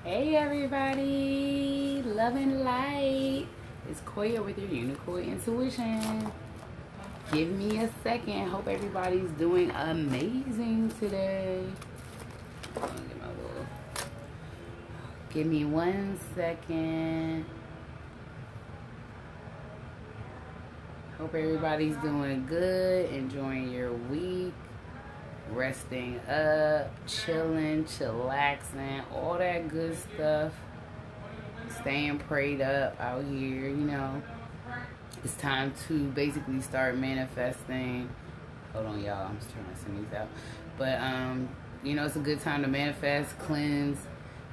Hey everybody, love and light. It's Koya with your UniKOY Intuition. Give me a second. Hope everybody's doing amazing today. Give me 1 second. Hope everybody's doing good, enjoying your week, resting up, chilling, chillaxing, all that good stuff. Staying prayed up out here, It's time to basically start manifesting. Hold on, y'all. I'm just trying to send these out. But, it's a good time to manifest, cleanse,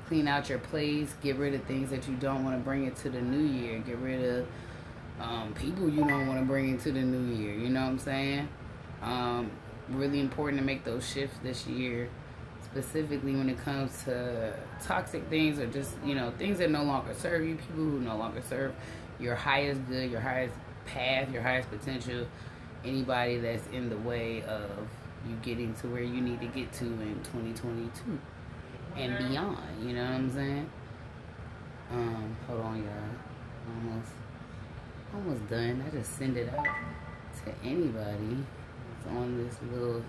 clean out your place, get rid of things that you don't want to bring into the new year. Get rid of people you don't want to bring into the new year. You know what I'm saying? Really important to make those shifts this year, specifically when it comes to toxic things or just, things that no longer serve you, people who no longer serve your highest good, your highest path, your highest potential, anybody that's in the way of you getting to where you need to get to in 2022 and beyond, you know what I'm saying? Hold on, y'all. Almost done. I just send it out to anybody that's on this little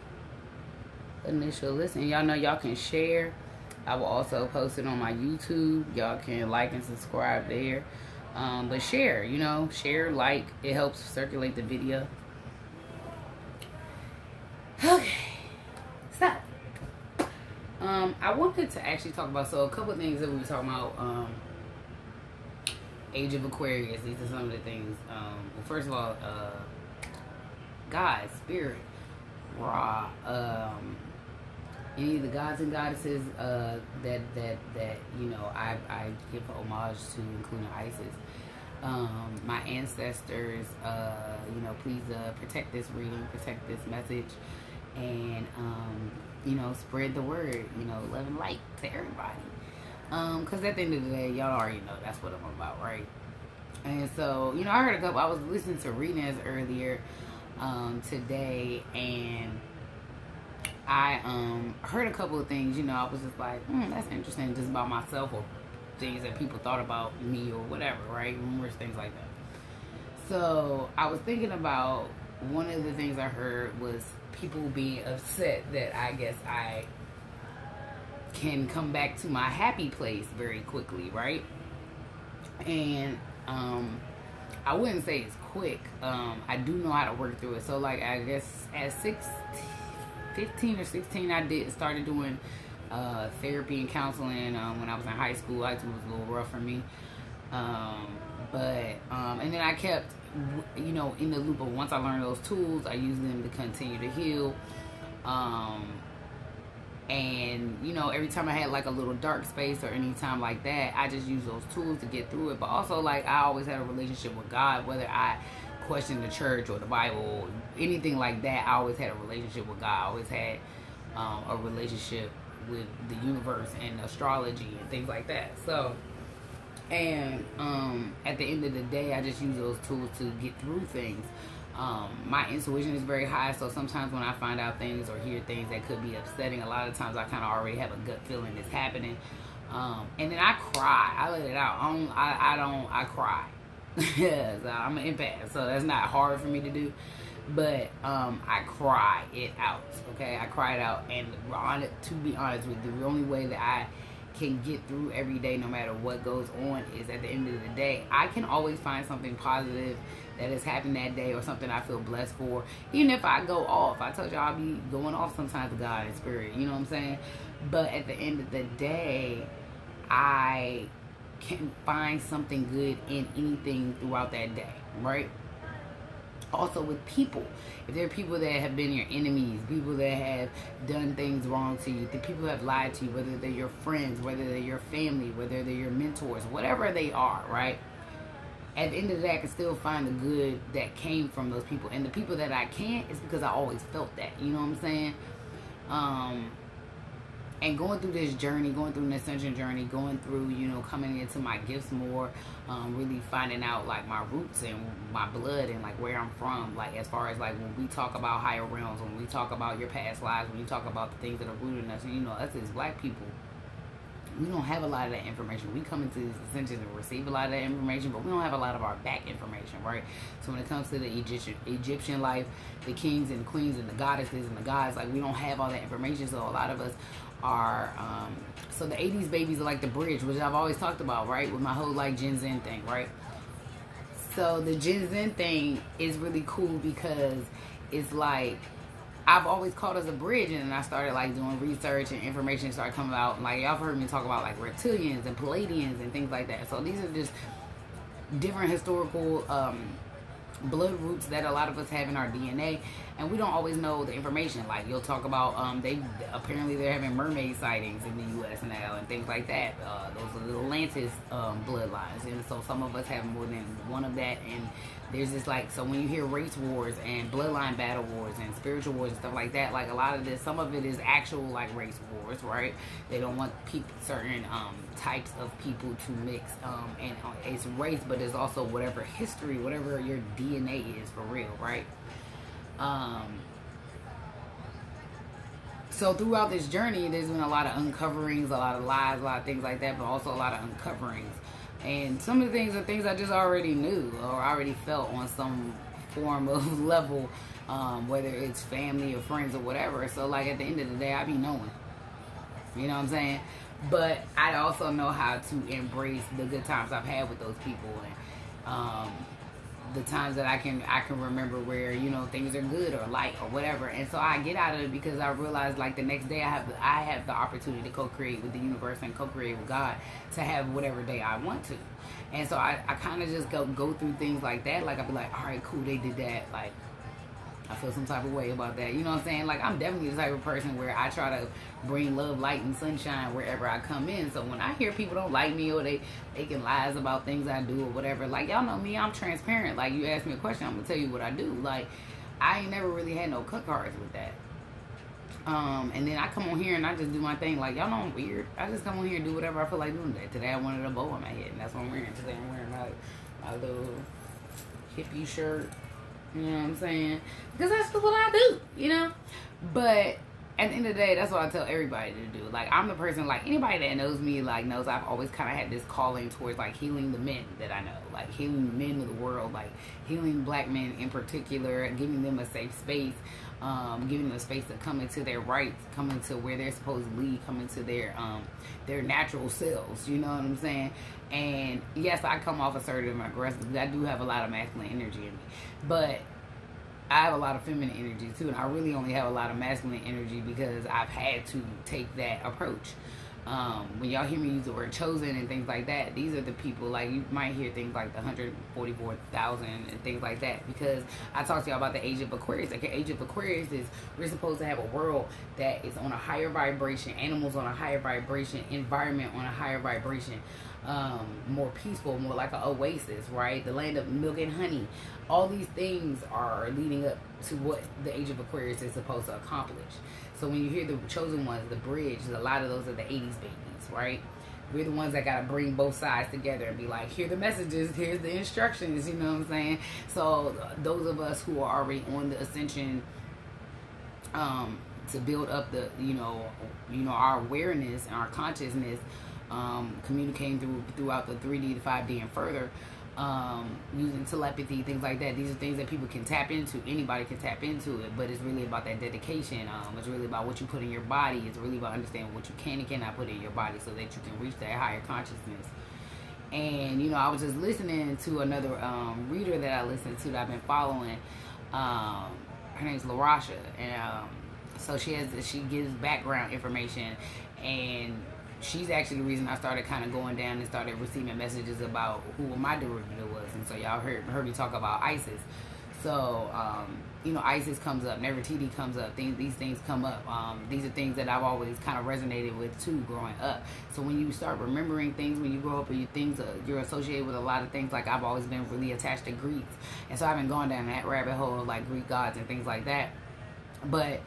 initial listen. Y'all know y'all can share. I will also post it on my YouTube. Y'all can like and subscribe there. But share, share, like. It helps circulate the video. Okay. Stop. I wanted to actually talk about, a couple of things that we were talking about. Age of Aquarius. These are some of the things. Well, first of all, God, Spirit, Ra, any of the gods and goddesses that I give homage to, including Isis. My ancestors, please protect this reading, protect this message, and spread the word, love and light to everybody. Because at the end of the day, y'all already know that's what I'm about, right? And so, I heard I was listening to Rena's earlier today, and I heard a couple of things, I was just like, that's interesting, just about myself or things that people thought about me or whatever, right? Rumors, things like that. So I was thinking about, one of the things I heard was people being upset that I guess I can come back to my happy place very quickly, right? And I wouldn't say it's quick. I do know how to work through it. So like, I guess at 15 or 16, I started doing therapy and counseling when I was in high school. High school was a little rough for me. And then I kept, in the loop of, once I learned those tools, I used them to continue to heal. And, every time I had like a little dark space or any time like that, I just use those tools to get through it. But also, like, I always had a relationship with God, whether I questioned the church or the Bible, anything like that. I always had a relationship with God. I always had a relationship with the universe and astrology and things like that. So, and at the end of the day, I just use those tools to get through things. My intuition is very high, so sometimes when I find out things or hear things that could be upsetting, a lot of times I kind of already have a gut feeling it's happening. And then I cry. I let it out. I cry. So I'm an empath, so that's not hard for me to do. But I cry it out, okay? I cry it out. And to be honest with you, the only way that I can get through every day, no matter what goes on, is at the end of the day, I can always find something positive that has happened that day or something I feel blessed for. Even if I go off, I told y'all I'll be going off sometimes with God and Spirit, you know what I'm saying? But at the end of the day, I can find something good in anything throughout that day, right? Also with people, if there are people that have been your enemies, people that have done things wrong to you, the people who have lied to you, whether they're your friends, whether they're your family, whether they're your mentors, whatever they are, right? At the end of the day, I can still find the good that came from those people. And the people that I can't, it's because I always felt that, you know what I'm saying? And going through this journey, going through an ascension journey, going through, coming into my gifts more, really finding out like my roots and my blood and like where I'm from, like as far as like when we talk about higher realms, when we talk about your past lives, when you talk about the things that are rooted in us, us as black people, we don't have a lot of that information. We come into these ascensions and receive a lot of that information, but we don't have a lot of our back information, right? So when it comes to the Egyptian life, the kings and queens and the goddesses and the gods, like, we don't have all that information. So a lot of us are, so the 80s babies are like the bridge, which I've always talked about, right? With my whole like Gen Zen thing, right? So the Gen Zen thing is really cool because it's like, I've always called us a bridge, and then I started like doing research and information started coming out. And, like, y'all have heard me talk about like reptilians and Palladians and things like that. So these are just different historical blood roots that a lot of us have in our DNA, and we don't always know the information. Like, you'll talk about they're having mermaid sightings in the U.S. now and things like that. Those are the Atlantis bloodlines, and so some of us have more than one of that. And there's this, like, so when you hear race wars and bloodline battle wars and spiritual wars and stuff like that, like, a lot of this, some of it is actual like race wars, right? They don't want certain types of people to mix, and it's race, but it's also whatever history, whatever your DNA is for real, right? So throughout this journey, there's been a lot of uncoverings, a lot of lies, a lot of things like that, but also a lot of uncoverings. And some of the things are things I just already knew or already felt on some form of level, whether it's family or friends or whatever. So, like, at the end of the day, I be knowing. You know what I'm saying? But I also know how to embrace the good times I've had with those people, and the times that I can remember where, you know, things are good or light or whatever. And so I get out of it because I realize, like, the next day I have the opportunity to co-create with the universe and co-create with God to have whatever day I want to. And so I kind of just go through things like that. Like, I'll be like, all right, cool, they did that. Like, I feel some type of way about that. You know what I'm saying? Like, I'm definitely the type of person where I try to bring love, light, and sunshine wherever I come in. So when I hear people don't like me or they making lies about things I do or whatever, like, y'all know me, I'm transparent. Like, you ask me a question, I'm going to tell you what I do. Like, I ain't never really had no cut cards with that. And then I come on here and I just do my thing. Like, y'all know I'm weird. I just come on here and do whatever I feel like doing today. Today I wanted a bow on my head, and that's what I'm wearing. Today I'm wearing my little hippie shirt. You know what I'm saying? Because that's what I do, you know? But at the end of the day, that's what I tell everybody to do. Like, I'm the person, like, anybody that knows me, like, knows I've always kind of had this calling towards, like, healing the men that I know. Like, healing the men of the world. Like, healing black men in particular. Giving them a safe space. Giving them a space to come into their rights. Come into where they're supposed to lead. Come into their natural selves. You know what I'm saying? And, yes, I come off assertive and aggressive. I do have a lot of masculine energy in me. But I have a lot of feminine energy too, and I really only have a lot of masculine energy because I've had to take that approach. When y'all hear me use the word chosen and things like that, these are the people, like, you might hear things like the 144,000 and things like that, because I talked to y'all about the age of Aquarius. Like, the age of Aquarius is, we're supposed to have a world that is on a higher vibration, animals on a higher vibration, environment on a higher vibration, more peaceful, more like an oasis, right? The land of milk and honey. All these things are leading up to what the age of Aquarius is supposed to accomplish. So when you hear the chosen ones, the bridge, a lot of those are the 80s babies, right? We're the ones that got to bring both sides together and be like, here are the messages, here's the instructions, you know what I'm saying? So those of us who are already on the ascension, to build up the, you know, our awareness and our consciousness, communicating throughout the 3D, the 5D, and further, using telepathy, things like that. These are things that people can tap into. Anybody can tap into it, but it's really about that dedication. It's really about what you put in your body. It's really about understanding what you can and cannot put in your body so that you can reach that higher consciousness. And, you know, I was just listening to another reader that I listened to that I've been following. Her name's LaRasha, and so she gives background information, and she's actually the reason I started kind of going down and started receiving messages about who my derivative was. And so y'all heard me talk about Isis. So, you know, Isis comes up, Nefertiti comes up, these things come up. These are things that I've always kind of resonated with too growing up. So when you start remembering things, when you grow up and you're associated with a lot of things, like I've always been really attached to Greeks. And so I've been going down that rabbit hole of like Greek gods and things like that. But,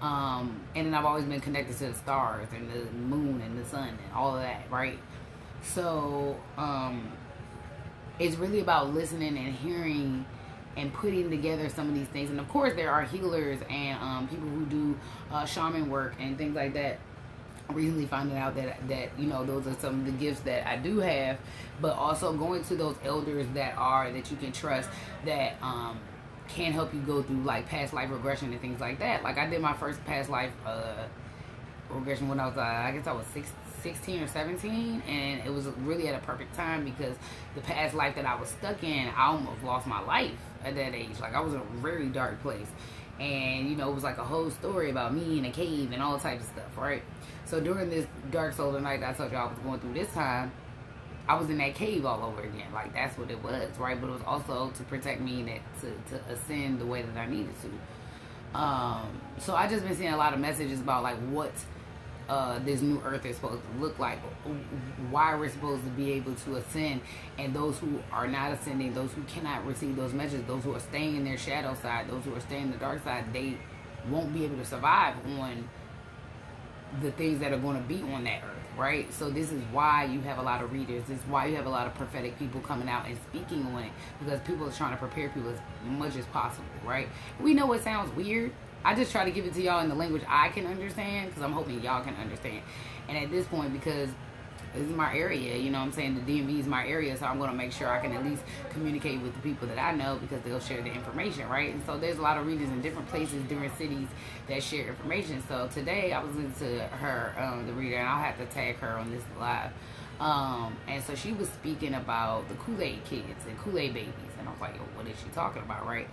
and then I've always been connected to the stars and the moon and the sun and all of that, right? So, it's really about listening and hearing and putting together some of these things. And of course there are healers and people who do shaman work and things like that recently finding out that you know, those are some of the gifts that I do have, but also going to those elders that you can trust, that can help you go through like past life regression and things like that. Like I did my first past life regression when I was I guess I was 16 or 17, and it was really at a perfect time because the past life that I was stuck in, I almost lost my life at that age. Like I was in a very dark place, and you know, it was like a whole story about me in a cave and all types of stuff, right? So during this dark solar night that I told you I was going through this time, I was in that cave all over again. Like that's what it was, right? But it was also to protect me and to ascend the way that I needed to. So I just been seeing a lot of messages about like what this new earth is supposed to look like, why we're supposed to be able to ascend, and those who are not ascending, those who cannot receive those messages, those who are staying in their shadow side, those who are staying in the dark side, they won't be able to survive on the things that are going to be on that earth, right? So this is why you have a lot of readers. This is why you have a lot of prophetic people coming out and speaking on it, because people are trying to prepare people as much as possible, right? We know it sounds weird. I just try to give it to y'all in the language I can understand, because I'm hoping y'all can understand. And at this point, because this is my area, you know what I'm saying, the DMV is my area, so I'm going to make sure I can at least communicate with the people that I know, because they'll share the information, right? And so there's a lot of readers in different places, different cities that share information. So today I was listening to her, the reader, and I'll have to tag her on this live. And so she was speaking about the Kool-Aid kids and Kool-Aid babies, and I was like, yo, what is she talking about, right?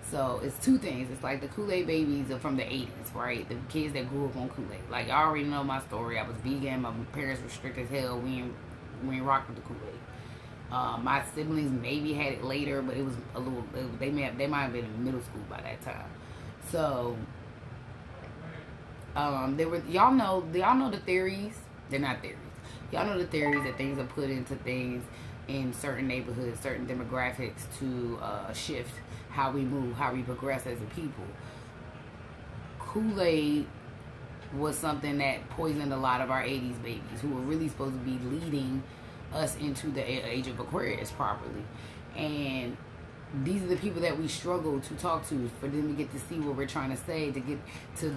So it's two things. It's like the Kool-Aid babies are from the 80s, right? The kids that grew up on Kool-Aid. Like, y'all already know my story. I was vegan. My parents were strict as hell. We ain't rock with the Kool-Aid. My siblings maybe had it later, but it was a little. They might have been in middle school by that time. So they were. Y'all know the theories. They're not theories. Y'all know the theories that things are put into things in certain neighborhoods, certain demographics to shift how we move, how we progress as a people. Kool-Aid was something that poisoned a lot of our 80s babies who were really supposed to be leading us into the age of Aquarius properly. And these are the people that we struggle to talk to, for them to get to see what we're trying to say, to get to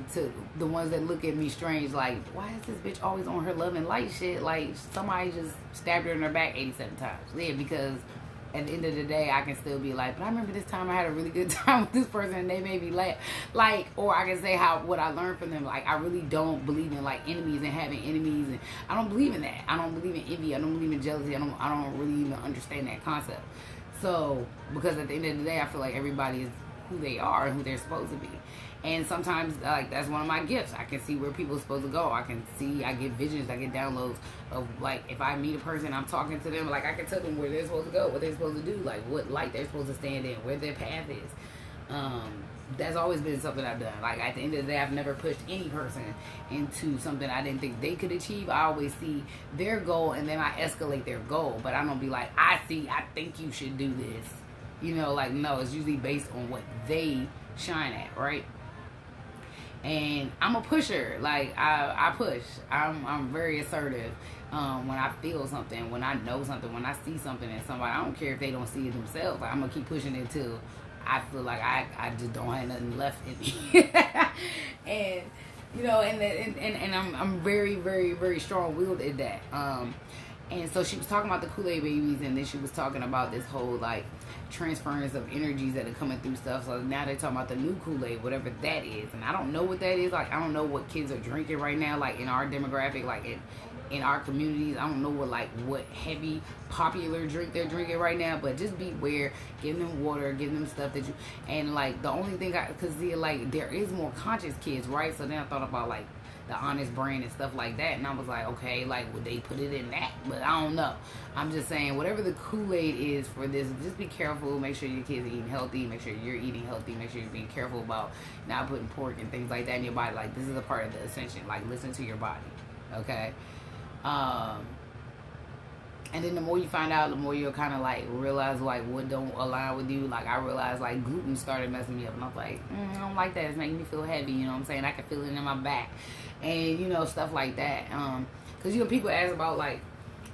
the ones that look at me strange, like, why is this bitch always on her love and light shit? Like, somebody just stabbed her in her back 87 times. Yeah, because at the end of the day, I can still be like, but I remember this time I had a really good time with this person and they made me laugh. Like, or I can say what I learned from them. Like, I really don't believe in like enemies and having enemies, and I don't believe in that. I don't believe in envy. I don't believe in jealousy. I don't really even understand that concept. So, because at the end of the day, I feel like everybody is who they are and who they're supposed to be. And sometimes, like, that's one of my gifts. I can see where people are supposed to go. I get visions, I get downloads of, like, if I meet a person, I'm talking to them, like, I can tell them where they're supposed to go, what they're supposed to do, like, what light they're supposed to stand in, where their path is. That's always been something I've done. Like, at the end of the day, I've never pushed any person into something I didn't think they could achieve. I always see their goal, and then I escalate their goal. But I don't be like, I think you should do this. You know, like, no, it's usually based on what they shine at, right? And I'm a pusher. Like, I push. I'm very assertive. When I feel something, when I know something, when I see something in somebody, I don't care if they don't see it themselves. Like, I'm going to keep pushing it until I feel like I just don't have nothing left in me. And, you know, and I'm very, very, very strong-willed at that. And so she was talking about the Kool-Aid babies, and then she was talking about this whole, like, transference of energies that are coming through stuff. So now they're talking about the new Kool-Aid, whatever that is. And I don't know what that is. Like, I don't know what kids are drinking right now, like, in our demographic, like, in our communities. I don't know what heavy popular drink they're drinking right now, but just beware. Give them water, give them stuff that you, and like the only thing because like there is more conscious kids, right? So then I thought about like the honest brain and stuff like that, and I was like, okay, like would they put it in that? But I don't know. I'm just saying whatever the Kool-Aid is for this, just be careful. Make sure your kids are eating healthy. Make sure you're eating healthy. Make sure you're being careful about not putting pork and things like that in your body. Like, this is a part of the ascension. Like, listen to your body, okay? And then the more you find out, the more you'll kind of like realize like what don't align with you. Like, I realized like gluten started messing me up, and I was like, I don't like that. It's making me feel heavy. You know what I'm saying? I can feel it in my back, and you know, stuff like that. Because you know, people ask about like,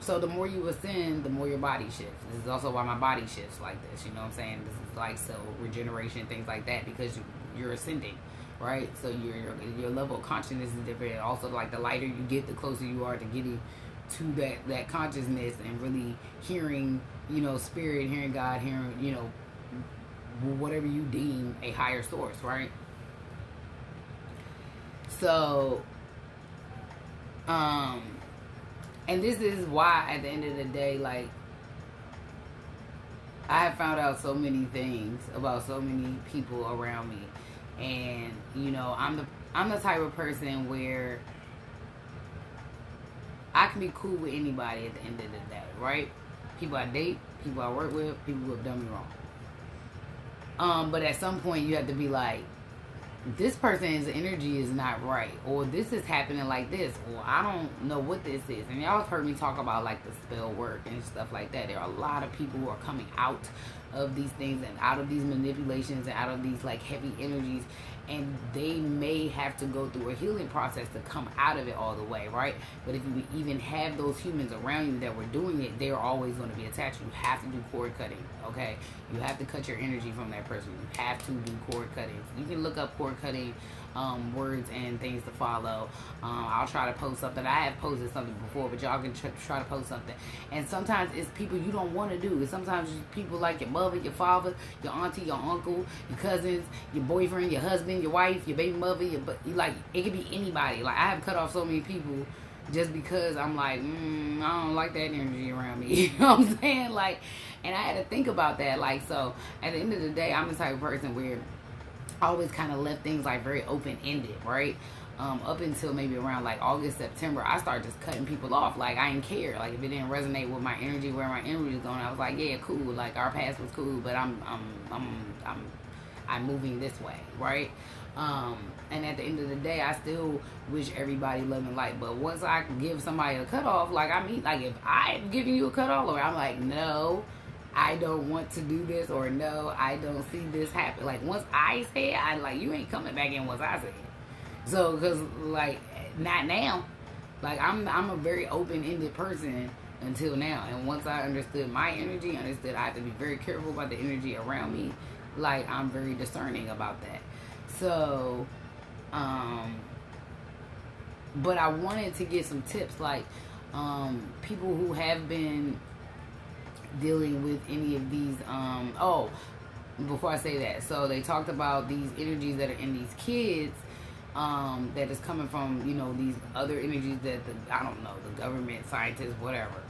so the more you ascend, the more your body shifts. This is also why my body shifts like this. You know what I'm saying? This is like cell regeneration, things like that, because you're ascending, right? So your level of consciousness is different. And also, like, the lighter you get, the closer you are to getting to that consciousness and really hearing, you know, spirit, hearing God, hearing, you know, whatever you deem a higher source, right? So, and this is why at the end of the day, like, I have found out so many things about so many people around me. And, you know, I'm the type of person where I can be cool with anybody at the end of the day, right? People I date, people I work with, people who have done me wrong. But at some point you have to be like, this person's energy is not right, or this is happening like this, or I don't know what this is. And y'all have heard me talk about like the spell work and stuff like that. There are a lot of people who are coming out of these things and out of these manipulations and out of these like heavy energies, and they may have to go through a healing process to come out of it all the way, right? But if you even have those humans around you that were doing it, they're always going to be attached. You have to do cord cutting, okay? You have to cut your energy from that person. You have to do cord cutting. You can look up cord cutting words and things to follow. I'll try to post something. I have posted something before, but y'all can try to post something. And sometimes it's people you don't want to do. It's sometimes it's people like your mother, your father, your auntie, your uncle, your cousins, your boyfriend, your husband, your wife, your baby mother. Like, it could be anybody. Like, I have cut off so many people just because I'm like, I don't like that energy around me. You know what I'm saying? Like, and I had to think about that. Like, so at the end of the day, I'm the type of person where I always kind of left things like very open-ended, right? Up until maybe around like August, September, I started just cutting people off. Like, I didn't care. Like, if it didn't resonate with my energy, where my energy was going, I was like, yeah, cool. Like, our past was cool, but I'm moving this way, right? And at the end of the day, I still wish everybody love and light. But once I give somebody a cutoff, like, I mean, like, if I'm giving you a cutoff, or I'm like, no, I don't want to do this, or no, I don't see this happen. Like, once I say it, I like, you ain't coming back in once I say it. So, because, like, not now. Like, I'm a very open-ended person until now. And once I understood my energy, understood I have to be very careful about the energy around me, like, I'm very discerning about that. So, but I wanted to get some tips, like, people who have been dealing with any of these, before I say that, so they talked about these energies that are in these kids, that is coming from, you know, these other energies that I don't know, the government, scientists, whatever,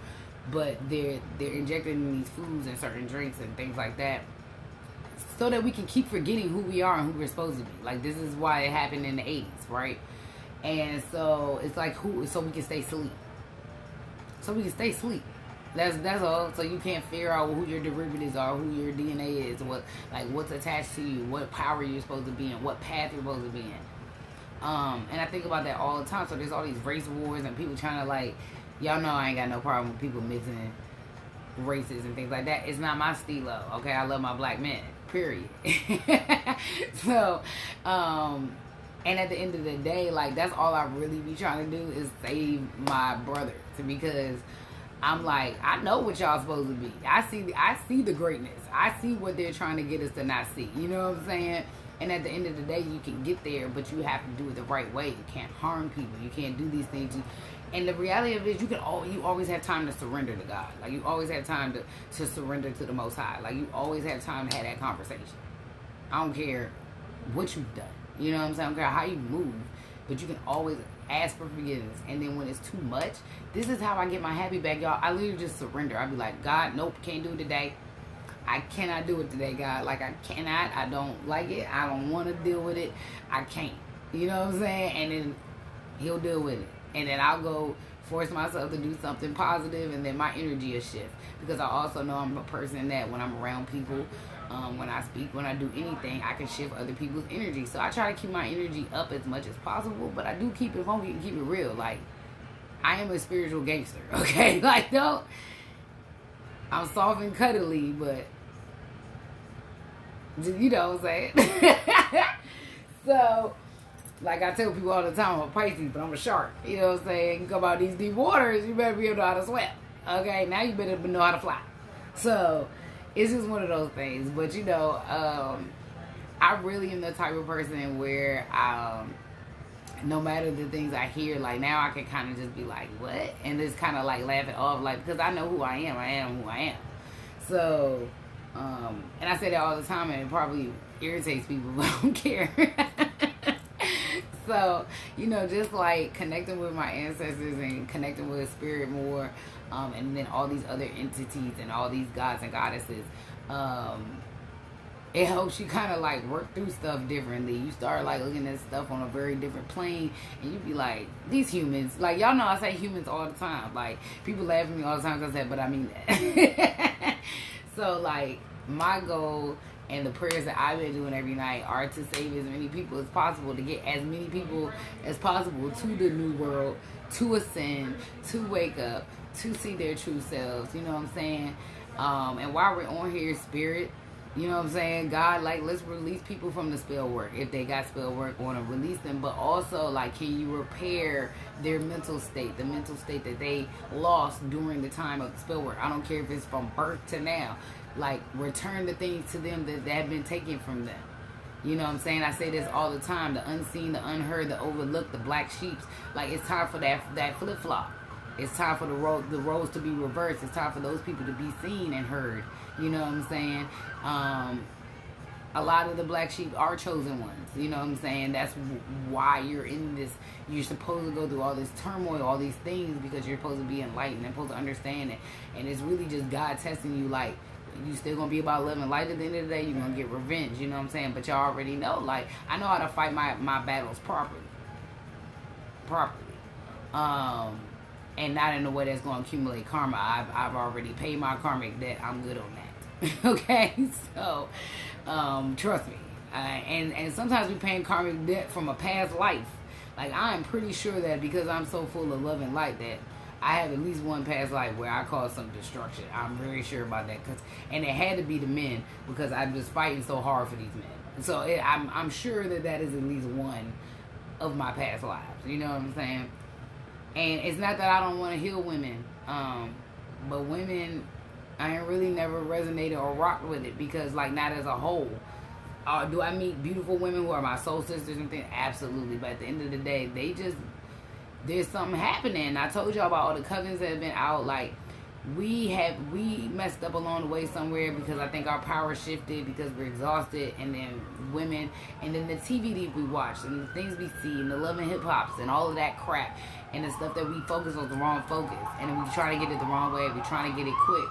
but they're injecting in these foods and certain drinks and things like that, so that we can keep forgetting who we are and who we're supposed to be. Like, this is why it happened in the 80s, right? And so it's like, so we can stay asleep. So we can stay asleep. That's all. So you can't figure out who your derivatives are, who your DNA is, what's attached to you, what power you're supposed to be in, what path you're supposed to be in. And I think about that all the time. So there's all these race wars and people trying to, like, y'all know I ain't got no problem with people mixing races and things like that. It's not my stilo, okay? I love my black men, period. So, and at the end of the day, like, that's all I really be trying to do is save my brothers, because I'm like, I know what y'all supposed to be. I see the greatness. I see what they're trying to get us to not see. You know what I'm saying? And at the end of the day, you can get there, but you have to do it the right way. You can't harm people. You can't do these things. And the reality of it is, you always have time to surrender to God. Like, you always have time to surrender to the Most High. Like, you always have time to have that conversation. I don't care what you've done. You know what I'm saying? I don't care how you move, but you can always ask for forgiveness. And then when it's too much, this is how I get my happy back, y'all. I literally just surrender. I be like, God, nope, can't do it today. I cannot do it today, God. Like, I cannot. I don't like it. I don't want to deal with it. I can't. You know what I'm saying? And then he'll deal with it. And then I'll go force myself to do something positive, and then my energy will shift. Because I also know I'm a person that when I'm around people, when I speak, when I do anything, I can shift other people's energy. So I try to keep my energy up as much as possible, but I do keep it funky and keep it real. Like, I am a spiritual gangster, okay? Like, don't, I'm soft and cuddly, but you know what I'm saying? So, like I tell people all the time, I'm a Pisces, but I'm a shark. You know what I'm saying? You come out these deep waters, you better be able to know how to swim. Okay, now you better know how to fly. So, it's just one of those things. But, you know, I really am the type of person where no matter the things I hear, like now I can kind of just be like, what? And just kind of like laugh it off, like, because I know who I am who I am. So, and I say that all the time, and it probably irritates people, but I don't care. So, you know, just like connecting with my ancestors and connecting with spirit more, and then all these other entities and all these gods and goddesses, it helps you kind of like work through stuff differently. You start like looking at stuff on a very different plane, and you be like, these humans, like, y'all know I say humans all the time. Like, people laugh at me all the time because I say, but I mean that. So, like, my goal and the prayers that I've been doing every night are to save as many people as possible, to get as many people as possible to the new world, to ascend, to wake up, to see their true selves. You know what I'm saying? And while we're on here, spirit, you know what I'm saying? God, like, let's release people from the spell work. If they got spell work, want to release them. But also, like, can you repair their mental state, the mental state that they lost during the time of the spell work? I don't care if it's from birth to now. Like, return the things to them that have been taken from them. You know what I'm saying? I say this all the time. The unseen, the unheard, the overlooked, the black sheeps. Like, it's time for that flip-flop. It's time for the roles to be reversed. It's time for those people to be seen and heard. You know what I'm saying? A lot of the black sheep are chosen ones. You know what I'm saying? That's why you're in this. You're supposed to go through all this turmoil, all these things, because you're supposed to be enlightened and supposed to understand it. And it's really just God testing you, like, you still gonna be about loving light at the end of the day. You're gonna get revenge, you know what I'm saying? But y'all already know, like, I know how to fight my battles properly. And not in a way that's gonna accumulate karma. I've already paid my karmic debt. I'm good on that. Okay, so trust me. And sometimes we paying karmic debt from a past life. Like, I am pretty sure that because I'm so full of love and light that I have at least one past life where I caused some destruction. I'm very sure about that. And it had to be the men, because I was fighting so hard for these men. So I'm sure that is at least one of my past lives. You know what I'm saying? And it's not that I don't want to heal women. But women, I ain't really never resonated or rocked with it, because, like, not as a whole. Do I meet beautiful women who are my soul sisters and things? Absolutely. But at the end of the day, there's something happening. I told y'all about all the covens that have been out. Like, we messed up along the way somewhere, because I think our power shifted because we're exhausted, and then women, and then the TV that we watch, and the things we see, and the love and hip hops, and all of that crap, and the stuff that we focus on, the wrong focus, and then we try to get it the wrong way. We trying to get it quick.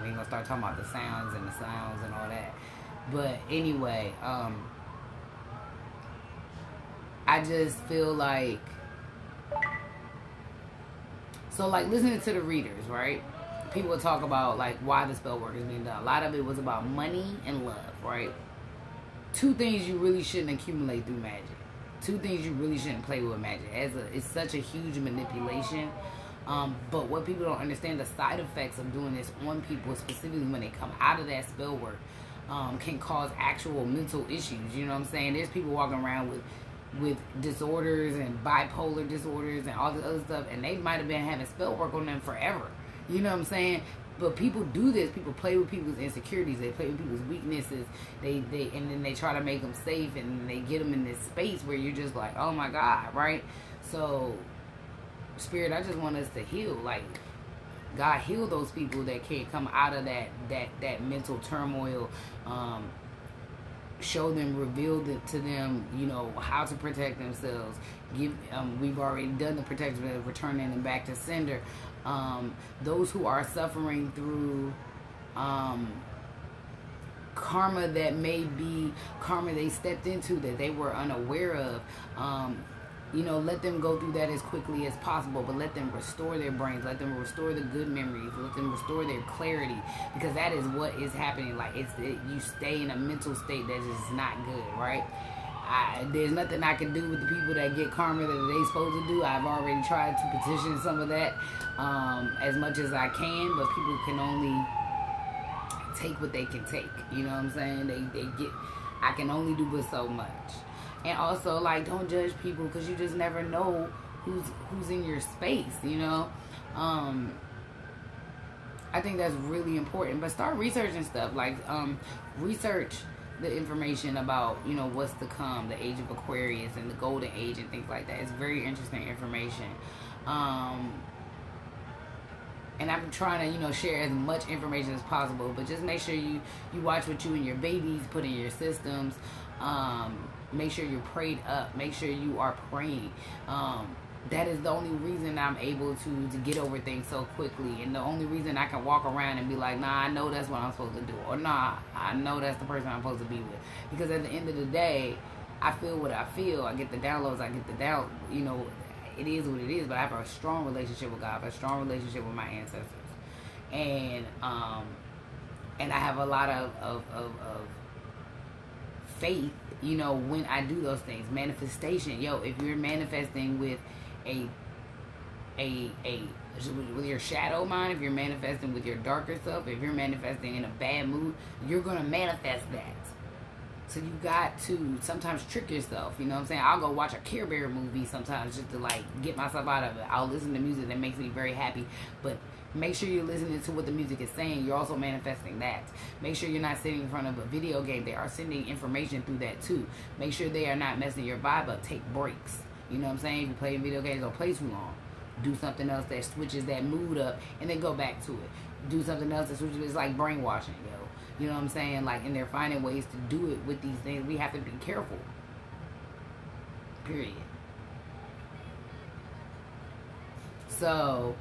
We ain't gonna start talking about the sounds and all that. But anyway, I just feel like, so, like, listening to the readers, right? People talk about, like, why the spell work is being done. A lot of it was about money and love, right? Two things you really shouldn't accumulate through magic. Two things you really shouldn't play with magic. It's such a huge manipulation. But what people don't understand, the side effects of doing this on people, specifically when they come out of that spell work, can cause actual mental issues. You know what I'm saying? There's people walking around with disorders and bipolar disorders and all this other stuff, and they might have been having spell work on them forever. You know what I'm saying? But people do this. People play with people's insecurities. They play with people's weaknesses. And then they try to make them safe, and they get them in this space where you're just like, oh my God, right? So, Spirit, I just want us to heal. Like, God, heal those people that can't come out of that mental turmoil. Show them, reveal it to them, you know, how to protect themselves. We've already done the protection of returning them back to sender. Those who are suffering through karma that may be karma they stepped into that they were unaware of, you know, let them go through that as quickly as possible, but let them restore their brains, let them restore the good memories, let them restore their clarity, because that is what is happening. Like, you stay in a mental state that is not good, right? There's nothing I can do with the people that get karma that they supposed to do. I've already tried to petition some of that as much as I can, but people can only take what they can take. You know what I'm saying? I can only do but so much. And also, like, don't judge people, because you just never know who's in your space, you know? I think that's really important. But start researching stuff, like research the information about, you know, what's to come, the age of Aquarius and the golden age and things like that. It's very interesting information. And I'm trying to, you know, share as much information as possible, but just make sure you watch what you and your babies put in your systems. Make sure you're prayed up. Make sure you are praying. That is the only reason I'm able to get over things so quickly, and the only reason I can walk around and be like, nah, I know that's what I'm supposed to do, or nah, I know that's the person I'm supposed to be with. Because at the end of the day, I feel what I feel. I get the downloads. I get the down. You know, it is what it is. But I have a strong relationship with God. I have a strong relationship with my ancestors, and I have a lot of faith. You know, when I do those things, manifestation. Yo, if you're manifesting with with your shadow mind, if you're manifesting with your darker self, if you're manifesting in a bad mood, you're gonna manifest that. So you got to sometimes trick yourself. You know what I'm saying? I'll go watch a Care Bear movie sometimes just to like get myself out of it. I'll listen to music that makes me very happy, but make sure you're listening to what the music is saying. You're also manifesting that. Make sure you're not sitting in front of a video game. They are sending information through that too. Make sure they are not messing your vibe up. Take breaks. You know what I'm saying? If you play video games, don't play too long. Do something else that switches that mood up, and then go back to it. Do something else that switches. It's like brainwashing, yo. You know what I'm saying? Like, and they're finding ways to do it with these things. We have to be careful. Period. So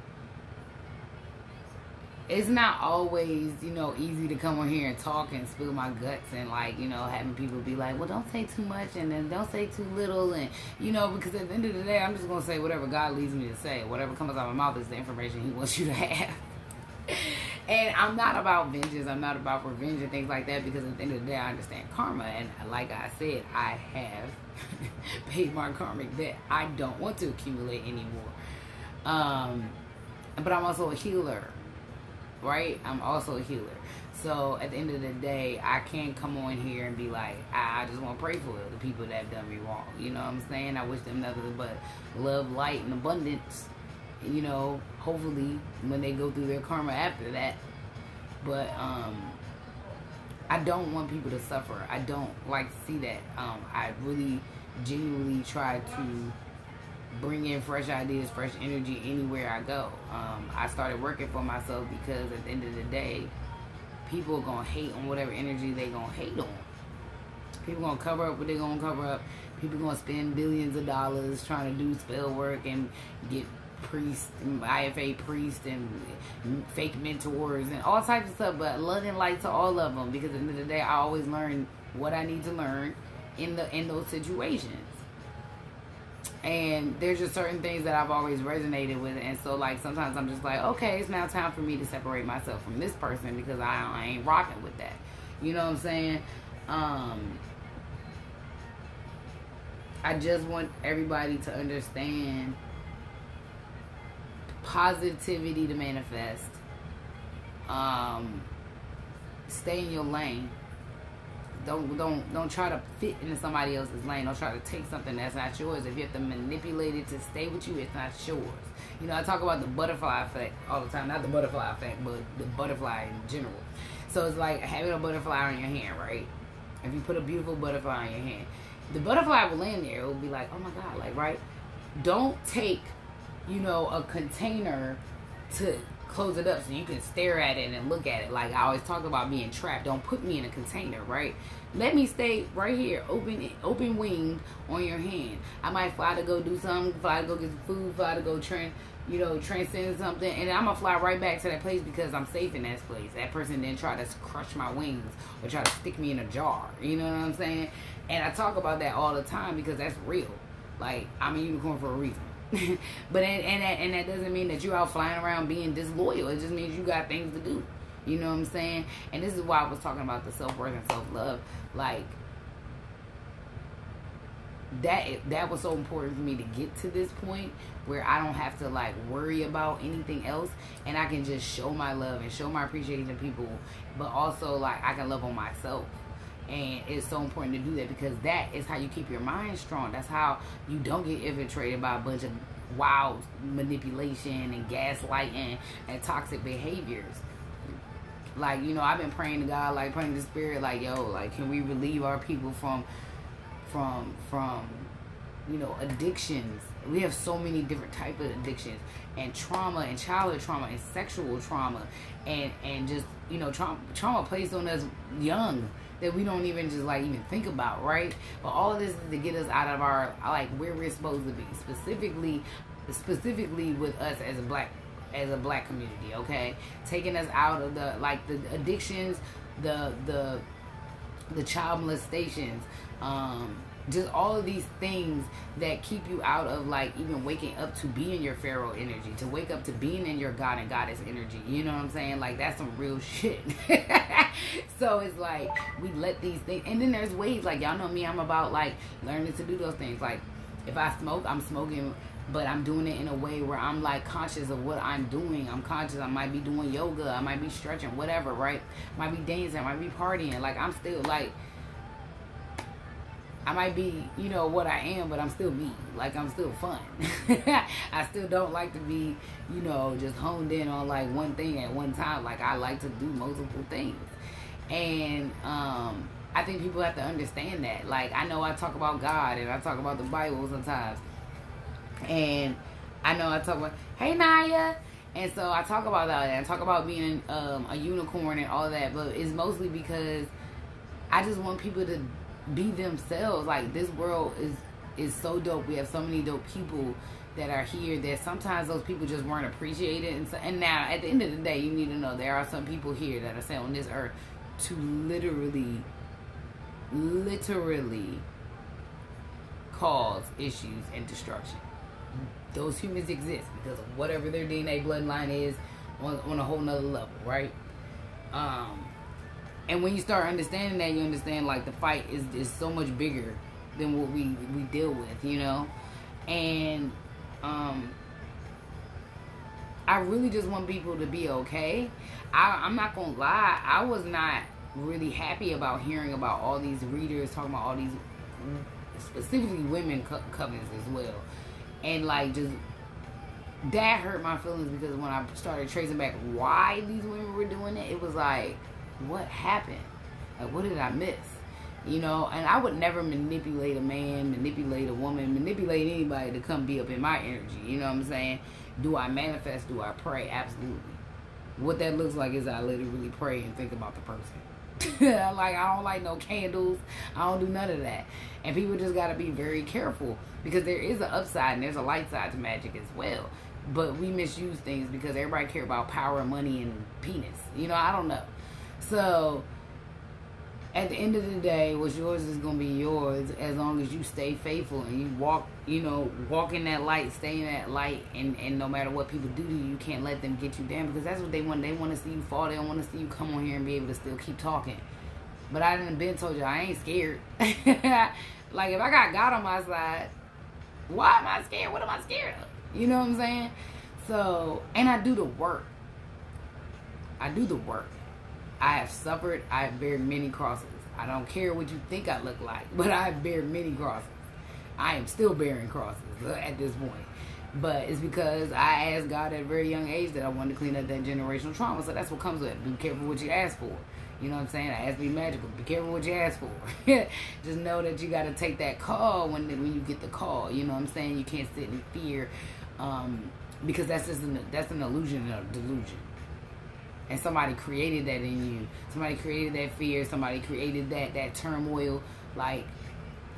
it's not always, you know, easy to come on here and talk and spill my guts, and like, you know, having people be like, well, don't say too much and then don't say too little, and you know, because at the end of the day, I'm just gonna say whatever God leads me to say. Whatever comes out of my mouth is the information He wants you to have. And I'm not about vengeance. I'm not about revenge and things like that, because at the end of the day, I understand karma, and like I said, I have paid my karmic debt. I don't want to accumulate anymore. But I'm also a healer. Right? I'm also a healer. So at the end of the day, I can't come on here and be like, I just want to pray for the people that have done me wrong. You know what I'm saying? I wish them nothing but love, light, and abundance. You know, hopefully when they go through their karma after that. But I don't want people to suffer. I don't like to see that. I really genuinely try to bring in fresh ideas, fresh energy anywhere I go. I started working for myself because at the end of the day, people are going to hate on whatever energy they going to hate on. People going to cover up what they're going to cover up. People going to spend billions of dollars trying to do spell work and get priests and IFA priests and fake mentors and all types of stuff. But love and light to all of them, because at the end of the day, I always learn what I need to learn in those situations. And there's just certain things that I've always resonated with. And so, like, sometimes I'm just like, okay, it's now time for me to separate myself from this person, because I ain't rocking with that. You know what I'm saying? I just want everybody to understand positivity to manifest. Stay in your lane. Don't try to fit into somebody else's lane. Don't try to take something that's not yours. If you have to manipulate it to stay with you, it's not yours. You know, I talk about the butterfly effect all the time. Not the butterfly effect, but the butterfly in general. So it's like having a butterfly on your hand, right? If you put a beautiful butterfly on your hand, the butterfly will land there. It will be like, oh my God, like, right? Don't take, you know, a container to close it up so you can stare at it and look at it. Like I always talk about being trapped. Don't put me in a container, right? Let me stay right here, open winged on your hand. I might fly to go do something, fly to go get some food, fly to go transcend something, and I'm gonna fly right back to that place because I'm safe in that place. That person didn't try to crush my wings or try to stick me in a jar. You know what I'm saying? And I talk about that all the time because that's real. Like, I'm a unicorn for a reason. But and that doesn't mean that you're out flying around being disloyal. It just means you got things to do. You know what I'm saying? And this is why I was talking about the self-worth and self-love. Like, that was so important for me to get to this point where I don't have to like worry about anything else, and I can just show my love and show my appreciation to people, but also like I can love on myself. And it's so important to do that because that is how you keep your mind strong. That's how you don't get infiltrated by a bunch of wild manipulation and gaslighting and toxic behaviors. Like, you know, I've been praying to God, like praying to the Spirit, like, yo, like, can we relieve our people from you know, addictions. We have so many different type of addictions, and trauma, and childhood trauma, and sexual trauma, and just, you know, trauma placed on us young that we don't even just like even think about, right? But all of this is to get us out of our, like, where we're supposed to be, specifically with us as a black community, okay? Taking us out of the, like, the addictions, the child molestations, just all of these things that keep you out of, like, even waking up to be in your Pharaoh energy, to wake up to being in your God and Goddess energy. You know what I'm saying? Like, that's some real shit. So it's like, we let these things, and then there's ways, like, y'all know me, I'm about, like, learning to do those things. Like, if I smoke, I'm smoking, but I'm doing it in a way where I'm, like, conscious of what I'm doing. I'm conscious. I might be doing yoga. I might be stretching, whatever, right? Might be dancing. I might be partying. Like, I'm still, like, I might be, you know, what I am, but I'm still me. Like, I'm still fun. I still don't like to be, you know, just honed in on, like, one thing at one time. Like, I like to do multiple things. And I think people have to understand that. Like, I know I talk about God and I talk about the Bible sometimes. And I know I talk about, hey, Naya. And so I talk about that. And I talk about being a unicorn and all that. But it's mostly because I just want people to be themselves. Like, this world is so dope. We have so many dope people that are here that sometimes those people just weren't appreciated. And now, at the end of the day, you need to know there are some people here that are sent on this earth to literally cause issues and destruction. Those humans exist because of whatever their DNA bloodline is on a whole nother level, right? And when you start understanding that, you understand, like, the fight is so much bigger than what we deal with, you know? And I really just want people to be okay. I'm not gonna lie, I was not really happy about hearing about all these readers talking about all these, specifically women covens as well. And, like, just, that hurt my feelings, because when I started tracing back why these women were doing it, it was like, what happened? Like, what did I miss? You know, and I would never manipulate a man, manipulate a woman, manipulate anybody to come be up in my energy. You know what I'm saying? Do I manifest? Do I pray? Absolutely. What that looks like is I literally pray and think about the person. Like, I don't like no candles. I don't do none of that. And people just got to be very careful, because there is an upside and there's a light side to magic as well. But we misuse things because everybody care about power, money, and penis. You know, I don't know. So, at the end of the day, what's yours is going to be yours, as long as you stay faithful and you walk in that light, stay in that light, and no matter what people do to you, you can't let them get you down, because that's what they want. They want to see you fall. They don't want to see you come on here and be able to still keep talking. But I done been told you I ain't scared. Like, if I got God on my side, why am I scared? What am I scared of? You know what I'm saying? So, and I do the work. I have suffered. I have bared many crosses. I don't care what you think I look like, but I have bared many crosses. I am still bearing crosses at this point. But it's because I asked God at a very young age that I wanted to clean up that generational trauma. So that's what comes with it. Be careful what you ask for. You know what I'm saying? I asked to be magical. Be careful what you ask for. Just know that you got to take that call when you get the call. You know what I'm saying? You can't sit in fear, because that's an illusion and a delusion. And somebody created that in you. Somebody created that fear. Somebody created that turmoil. Like,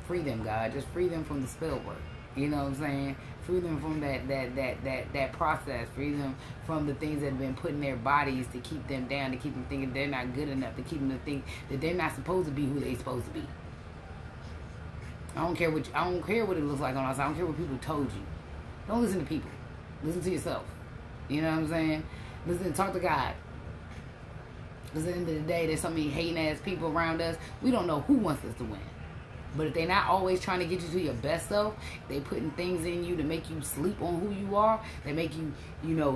free them, God. Just free them from the spell work. You know what I'm saying? Free them from that process. Free them from the things that have been put in their bodies to keep them down, to keep them thinking they're not good enough, to keep them to think that they're not supposed to be who they're supposed to be. I don't care what it looks like on us. I don't care what people told you. Don't listen to people. Listen to yourself. You know what I'm saying? Listen, talk to God. Because at the end of the day, there's so many hating ass people around us. We don't know who wants us to win. But if they're not always trying to get you to your best self, they putting things in you to make you sleep on who you are. They make you,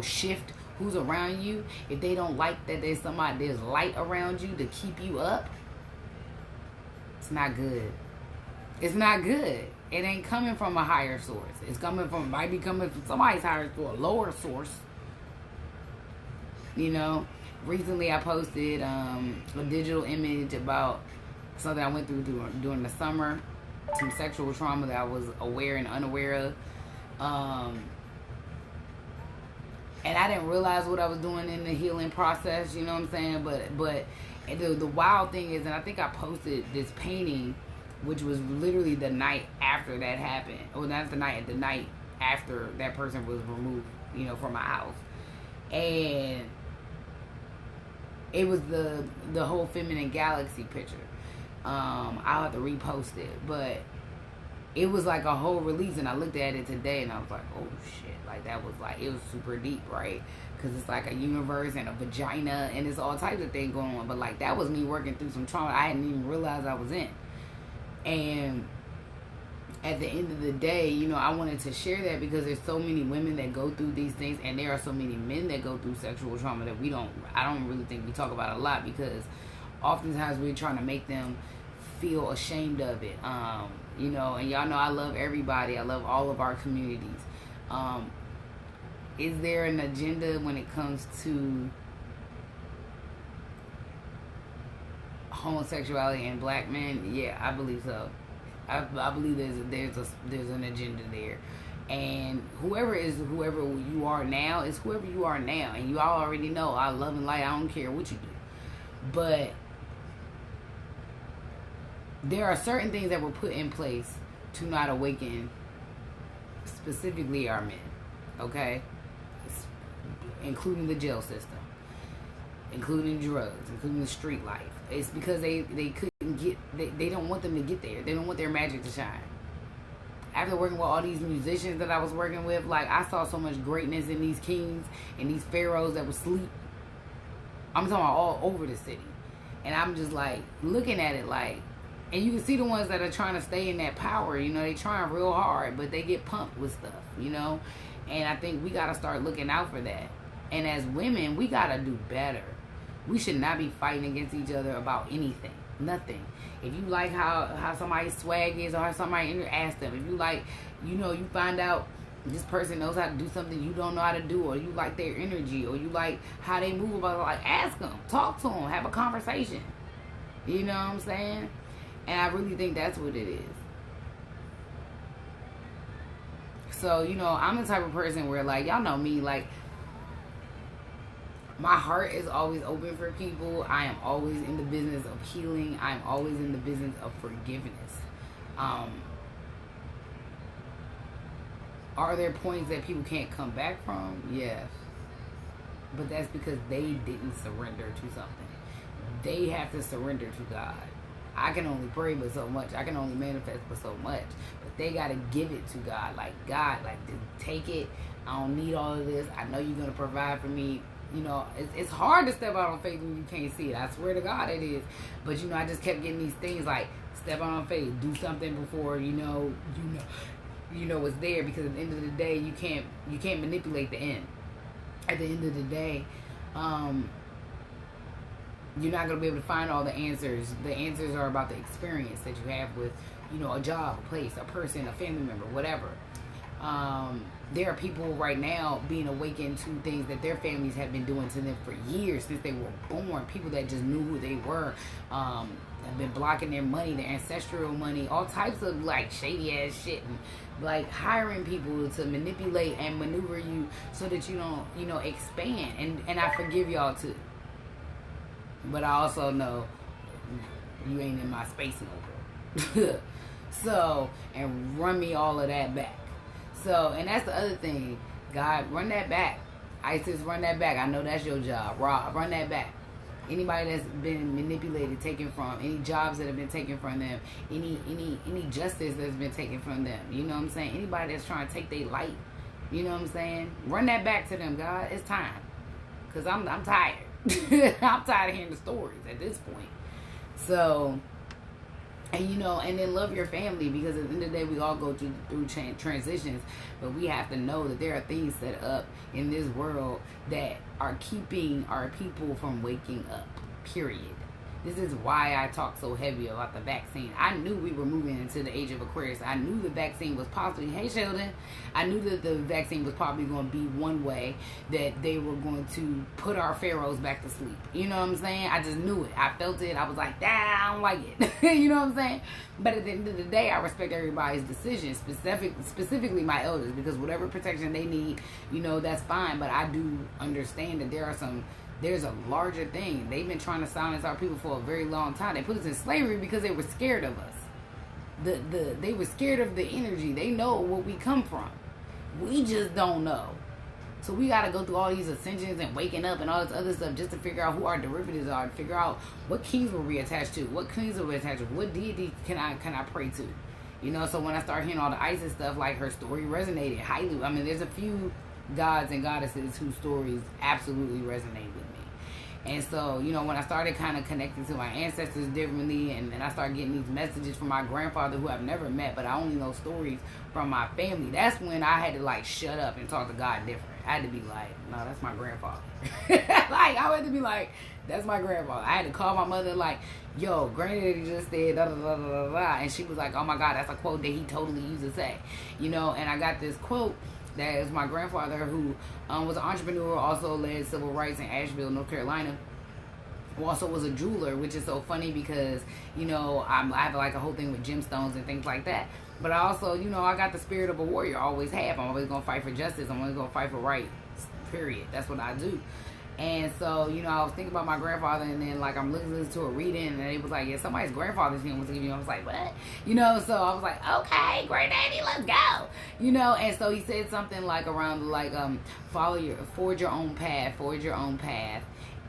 shift who's around you. If they don't like that there's light around you to keep you up, it's not good. It's not good. It ain't coming from a higher source. Might be coming from somebody's higher source, a lower source. recently I posted a digital image about something I went through during the summer, some sexual trauma that I was aware and unaware of. And I didn't realize what I was doing in the healing process, you know what I'm saying? But the wild thing is, and I think I posted this painting, which was literally the night after that happened. Or not the night after that person was removed, you know, from my house. And it was the whole feminine galaxy picture. I'll have to repost it, but it was like a whole release, and I looked at it today and I was like, oh shit, like that was like, it was super deep, right? Because it's like a universe and a vagina and it's all types of things going on, but like that was me working through some trauma I hadn't even realized I was in. And at the end of the day, you know, I wanted to share that because there's so many women that go through these things, and there are so many men that go through sexual trauma that I don't really think we talk about a lot, because oftentimes we're trying to make them feel ashamed of it. You know, and y'all know I love everybody. I love all of our communities. Is there an agenda when it comes to homosexuality and black men? Yeah, I believe so. I believe there's an agenda there, and whoever you are now is whoever you are now, and you all already know I love and light. I don't care what you do, but there are certain things that were put in place to not awaken specifically our men, okay? Including the jail system, including drugs, including the street life. It's because they couldn't get, they don't want them to get there. They don't want their magic to shine. After working with all these musicians that I was working with, like, I saw so much greatness in these kings and these pharaohs that would sleep. I'm talking about all over the city. And I'm just like, looking at it like, and you can see the ones that are trying to stay in that power, you know, they trying real hard, but they get pumped with stuff, you know? And I think we got to start looking out for that. And as women, we got to do better. We should not be fighting against each other about anything. Nothing. If you like how somebody's swag is, or how somebody ask them. If you like, you know, you find out this person knows how to do something you don't know how to do, or you like their energy, or you like how they move about it, like, ask them, talk to them, have a conversation. You know what I'm saying? And I really think that's what it is. So, you know, I'm the type of person where, like, y'all know me, like, my heart is always open for people. I am always in the business of healing. I am always in the business of forgiveness. Are there points that people can't come back from? Yes. But that's because they didn't surrender to something. They have to surrender to God. I can only pray but so much. I can only manifest but so much. But they got to give it to God. Like, God, like, take it. I don't need all of this. I know you're going to provide for me. You know, it's hard to step out on faith when you can't see it. I swear to God it is. But, you know, I just kept getting these things like, step out on faith. Do something before, you know it's there. Because at the end of the day, you can't manipulate the end. At the end of the day, you're not going to be able to find all the answers. The answers are about the experience that you have with, you know, a job, a place, a person, a family member, whatever. There are people right now being awakened to things that their families have been doing to them for years, since they were born. People that just knew who they were, have been blocking their money, their ancestral money, all types of, like, shady ass shit, and, like, hiring people to manipulate and maneuver you so that you don't, you know, expand. And I forgive y'all too. But I also know you ain't in my space no more. So, and run me all of that back. So, and that's the other thing. God, run that back. ISIS, run that back. I know that's your job. Rob, run that back. Anybody that's been manipulated, taken from, any jobs that have been taken from them, any justice that's been taken from them. You know what I'm saying? Anybody that's trying to take their light. You know what I'm saying? Run that back to them, God. It's time. Because I'm tired. I'm tired of hearing the stories at this point. So, and you know, and then love your family, because at the end of the day, we all go through transitions, but we have to know that there are things set up in this world that are keeping our people from waking up, period. This is why I talk so heavy about the vaccine. I knew we were moving into the age of Aquarius. I knew the vaccine was possibly, hey Sheldon, I knew that the vaccine was probably going to be one way that they were going to put our Pharaohs back to sleep. You know what I'm saying? I just knew it. I felt it. I was like, I don't like it. You know what I'm saying? But at the end of the day, I respect everybody's decision, specifically my elders, because whatever protection they need, you know, that's fine. But I do understand that there's a larger thing. They've been trying to silence our people for a very long time. They put us in slavery because they were scared of us. They were scared of the energy. They know where we come from. We just don't know. So we got to go through all these ascensions and waking up and all this other stuff just to figure out who our derivatives are, to figure out what kings were we attached to, what queens were we attached to, what deity can I pray to. You know, so when I start hearing all the Isis stuff, like, her story resonated highly. I mean, there's a few gods and goddesses whose stories absolutely resonate with me. And so, you know, when I started kind of connecting to my ancestors differently, and then I started getting these messages from my grandfather, who I've never met, but I only know stories from my family, that's when I had to, like, shut up and talk to God different. I had to be like, no, that's my grandfather. Like, I had to be like, that's my grandfather. I had to call my mother, like, yo, granddaddy just said da da da da da da, and she was like, oh my God, that's a quote that he totally used to say. You know, and I got this quote that is my grandfather, who was an entrepreneur, also led civil rights in Asheville, North Carolina, who also was a jeweler, which is so funny because, you know, I have like a whole thing with gemstones and things like that. But I also, you know, I got the spirit of a warrior, always have. I'm always going to fight for justice. I'm always going to fight for right, period. That's what I do. And so, you know, I was thinking about my grandfather, and then, like, I'm listening to a reading, and it was like, yeah, somebody's grandfather's name was to give you. I was like, what? You know, so I was like, okay, granddaddy, let's go. You know, and so he said something like around, like, forge your own path,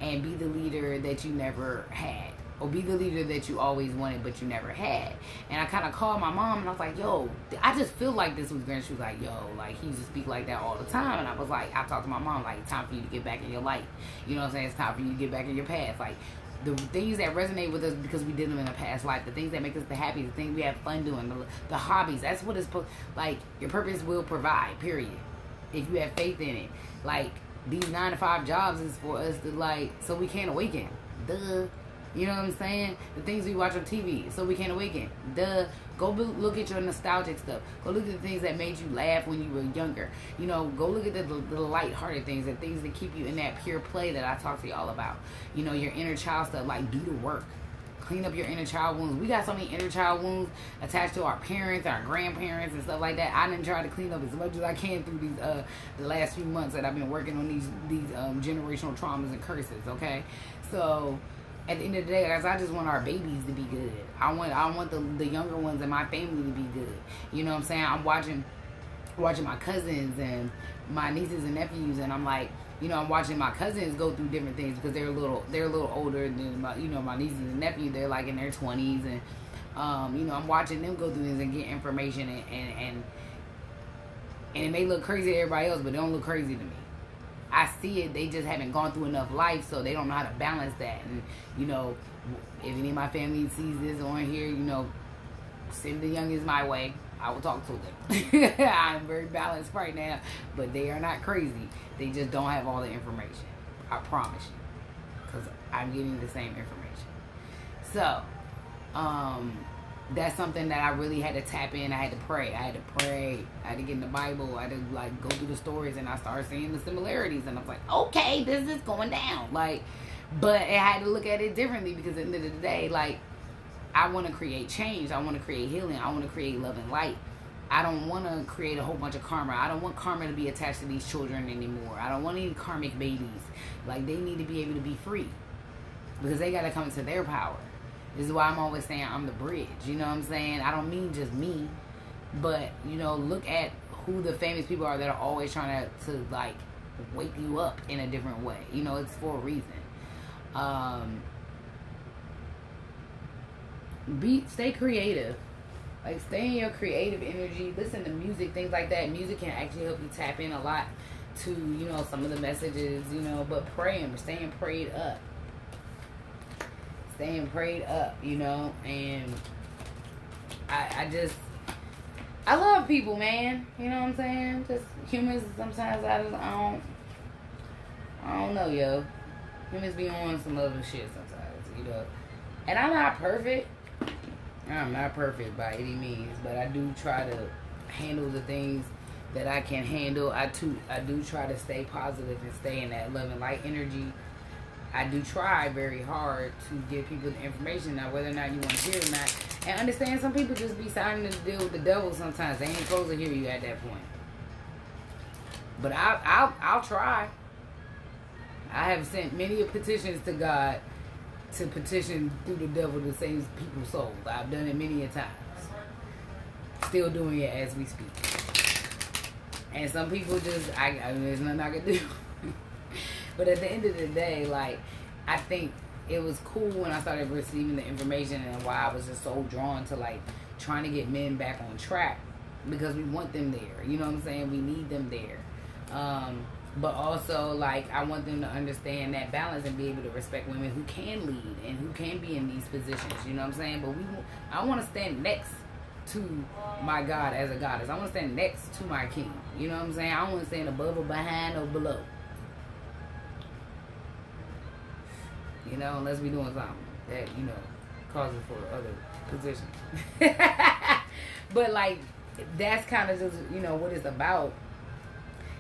and be the leader that you never had. Or be the leader that you always wanted, but you never had. And I kind of called my mom, and I was like, yo, I just feel like this was grand. She was like, yo, like, he used to speak like that all the time. And I was like, I talked to my mom, like, it's time for you to get back in your light. You know what I'm saying? It's time for you to get back in your path. Like, the things that resonate with us because we did them in a past life, the things that make us the happy, the things we have fun doing, the hobbies, that's what it's, like, your purpose will provide, period. If you have faith in it. Like, these 9-to-5 jobs is for us to, like, so we can't awaken. Duh. You know what I'm saying? The things we watch on TV, so we can't awaken. Duh. Go look at your nostalgic stuff. Go look at the things that made you laugh when you were younger. You know, go look at the lighthearted things, the things that keep you in that pure play that I talk to y'all about. You know, your inner child stuff, like, do the work. Clean up your inner child wounds. We got so many inner child wounds attached to our parents, our grandparents, and stuff like that. I didn't try to clean up as much as I can through these the last few months that I've been working on these generational traumas and curses. Okay, so at the end of the day, guys, I just want our babies to be good. I want the younger ones in my family to be good. You know what I'm saying? I'm watching my cousins and my nieces and nephews, and I'm like, you know, I'm watching my cousins go through different things because they're a little older than my nieces and nephews. They're like in their 20s, and you know, I'm watching them go through this and get information, and it may look crazy to everybody else, but it don't look crazy to me. I see it. They just haven't gone through enough life, so they don't know how to balance that. And, you know, if any of my family sees this on here, you know, send the youngest my way. I will talk to them. I'm very balanced right now, but they are not crazy. They just don't have all the information. I promise you, because I'm getting the same information. So, that's something that I really had to tap in. I had to pray. I had to get in the Bible. I had to, like, go through the stories, and I started seeing the similarities. And I was like, okay, this is going down. Like, but I had to look at it differently because at the end of the day, like, I want to create change. I want to create healing. I want to create love and light. I don't want to create a whole bunch of karma. I don't want karma to be attached to these children anymore. I don't want any karmic babies. Like, they need to be able to be free because they got to come into their power. This is why I'm always saying I'm the bridge. You know what I'm saying? I don't mean just me, but, you know, look at who the famous people are that are always trying to like, wake you up in a different way. You know, it's for a reason. Stay creative. Like, stay in your creative energy. Listen to music, things like that. Music can actually help you tap in a lot to, you know, some of the messages, you know, but staying prayed up. Staying prayed up, you know, and I love people, man. You know what I'm saying? Just humans, sometimes I don't know, yo. Humans be on some other shit sometimes, you know. And I'm not perfect. I'm not perfect by any means, but I do try to handle the things that I can handle. I do try to stay positive and stay in that love and light energy. I do try very hard to give people the information. Now, whether or not you want to hear it or not, and understand some people just be signing to deal with the devil sometimes. They ain't supposed to hear you at that point. But I'll try. I have sent many petitions to God to petition through the devil to save people's souls. I've done it many a times. Still doing it as we speak. And some people just, I mean, there's nothing I can do. But at the end of the day, like, I think it was cool when I started receiving the information, and why I was just so drawn to, like, trying to get men back on track, because we want them there. You know what I'm saying? We need them there. But also, like, I want them to understand that balance and be able to respect women who can lead and who can be in these positions. You know what I'm saying? But I want to stand next to my God as a goddess. I want to stand next to my king. You know what I'm saying? I don't want to stand above or behind or below. You know, unless we doing something that, you know, causes for other positions. But, like, that's kind of just, you know, what it's about.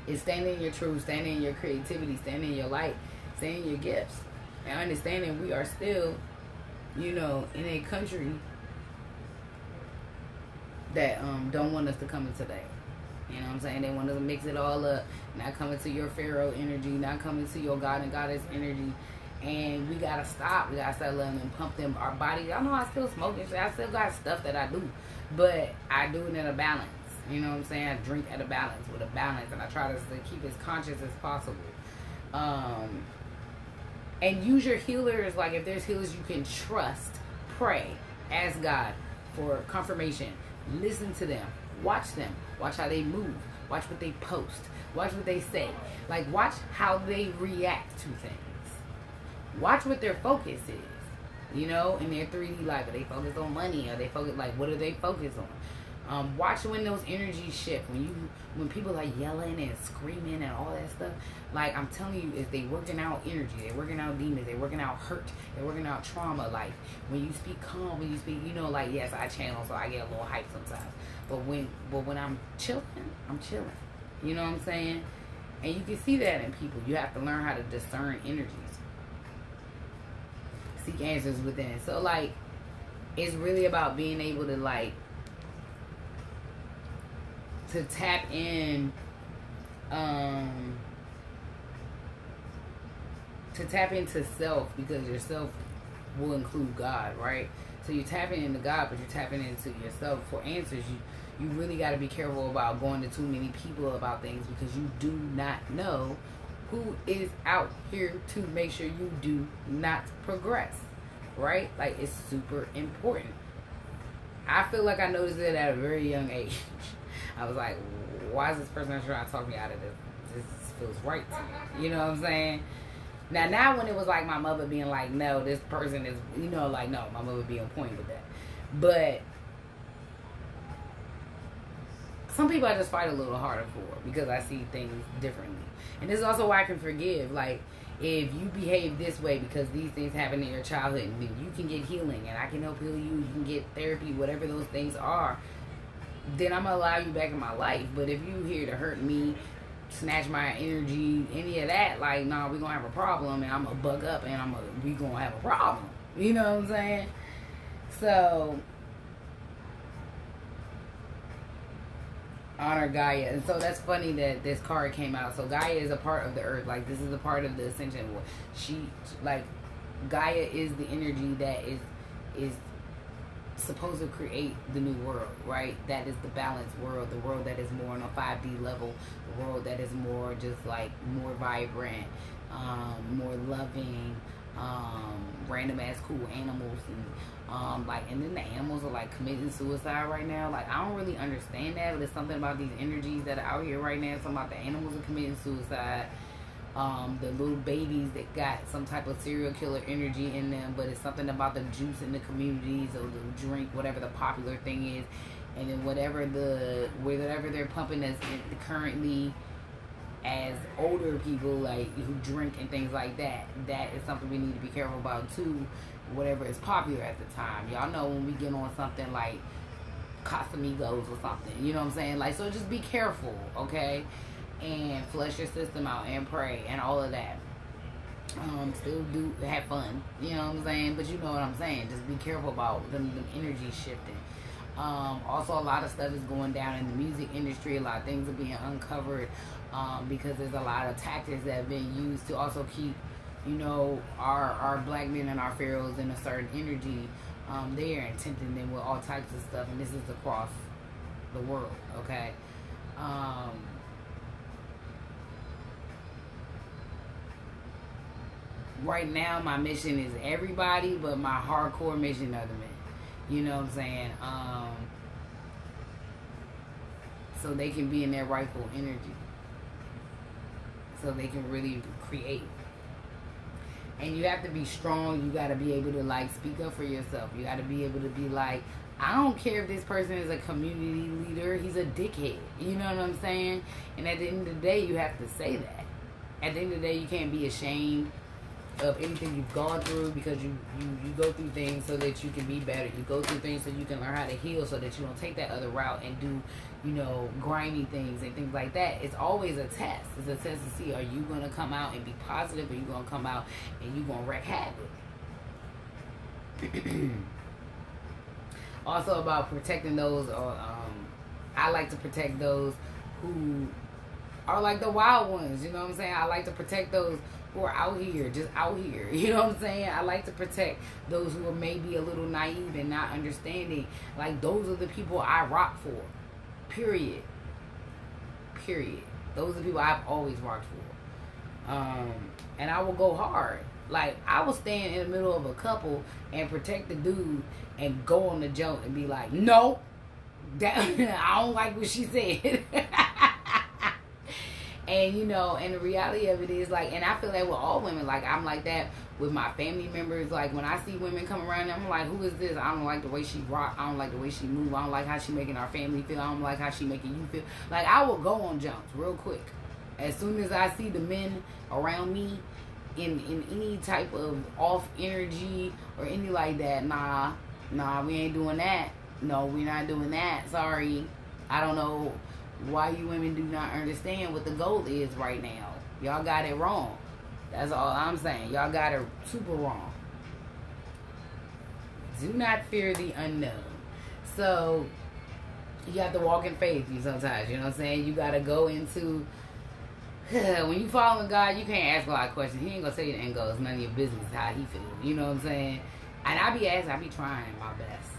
Is standing in your truth, standing in your creativity, standing in your light, standing in your gifts. And understanding we are still, you know, in a country that don't want us to come into that. You know what I'm saying? They want us to mix it all up. Not coming to your Pharaoh energy, not coming to your God and Goddess energy. And we gotta stop. We gotta start letting them pump them our body. I know I still smoke and shit. I still got stuff that I do. But I do it in a balance. You know what I'm saying? I drink at a balance, with a balance, and I try to keep as conscious as possible. And use your healers, like if there's healers you can trust, pray, ask God for confirmation, listen to them, watch how they move, watch what they post, watch what they say, like watch how they react to things, watch what their focus is, you know, in their 3D life. Are they focused on money? Are they focused, like, what are they focused on? Watch when those energies shift. When people are yelling and screaming and all that stuff. Like, I'm telling you, if they working out energy, they're working out demons, they're working out hurt, they're working out trauma. Like, when you speak calm, when you speak, you know, like, yes, I channel, so I get a little hype sometimes. But when I'm chilling, I'm chilling. You know what I'm saying? And you can see that in people. You have to learn how to discern energies. Seek answers within. So, like, it's really about being able to, like, to tap in, to tap into self, because your self will include God, right? So you're tapping into God, but you're tapping into yourself for answers. You really got to be careful about going to too many people about things, because you do not know who is out here to make sure you do not progress, right? Like, it's super important. I feel like I noticed it at a very young age. I was like, why is this person trying to talk me out of this? This feels right to me. You know what I'm saying? Now when it was like my mother being like, no, this person is, you know, like, no, my mother be on point with that. But some people I just fight a little harder for, because I see things differently. And this is also why I can forgive. Like, if you behave this way because these things happened in your childhood, and you can get healing, and I can help heal you can get therapy, whatever those things are, then I'm going to allow you back in my life. But if you here to hurt me, snatch my energy, any of that, like, nah, we're going to have a problem, and I'm going to buck up, and we going to have a problem. You know what I'm saying? So, honor Gaia. And so that's funny that this card came out. So Gaia is a part of the earth. Like, this is a part of the ascension. Like, Gaia is the energy that is supposed to create the new world, right? That is the balanced world, the world that is more on a 5D level, the world that is more just like more vibrant, more loving, random ass cool animals, and and then the animals are like committing suicide right now. Like, I don't really understand that, but there's something about these energies that are out here right now. Something about the animals are committing suicide. The little babies that got some type of serial killer energy in them, but it's something about the juice in the communities, or the drink, whatever the popular thing is, and then whatever they're pumping that's currently as older people, like, who drink and things like that, that is something we need to be careful about too, whatever is popular at the time. Y'all know when we get on something like Casamigos or something, you know what I'm saying? Like, so just be careful, okay? And flush your system out and pray and all of that. Still do have fun, you know what I'm saying? But you know what I'm saying. Just be careful about them energy shifting. Also, a lot of stuff is going down in the music industry. A lot of things are being uncovered because there's a lot of tactics that have been used to also keep, you know, our black men and our pharaohs in a certain energy there, and tempting them with all types of stuff. And this is across the world, okay? Right now, my mission is everybody, but my hardcore mission are the men. You know what I'm saying? So they can be in their rightful energy. So they can really create. And you have to be strong. You got to be able to, like, speak up for yourself. You got to be able to be like, I don't care if this person is a community leader. He's a dickhead. You know what I'm saying? And at the end of the day, you have to say that. At the end of the day, you can't be ashamed of anything you've gone through, because you go through things so that you can be better. You go through things so you can learn how to heal, so that you don't take that other route and do, you know, grimy things and things like that. It's always a test. It's a test to see, are you going to come out and be positive, or you going to come out and you going to wreak havoc. Also about protecting those, I like to protect those who are like the wild ones, you know what I'm saying? I like to protect those who are out here, just out here, you know what I'm saying? I like to protect those who are maybe a little naive and not understanding. Like, those are the people I rock for, period. Those are the people I've always rocked for. And I will go hard. Like, I will stand in the middle of a couple and protect the dude and go on the joke and be like, no, that, I don't like what she said. And, you know, and the reality of it is, like, and I feel that with all women. Like, I'm like that with my family members. Like, when I see women come around, I'm like, who is this? I don't like the way she rock. I don't like the way she move. I don't like how she making our family feel. I don't like how she making you feel. Like, I will go on jumps real quick. As soon as I see the men around me in any type of off energy or anything like that, nah, we ain't doing that. No, we're not doing that. Sorry. I don't know why you women do not understand what the goal is right now. Y'all got it wrong. That's all I'm saying. Y'all got it super wrong. Do not fear the unknown. So, you have to walk in faith sometimes. You know what I'm saying? You got to go into... when you follow God, you can't ask a lot of questions. He ain't going to tell you the end goal. It's none of your business how he feels. You know what I'm saying? And I be asking, I be trying my best.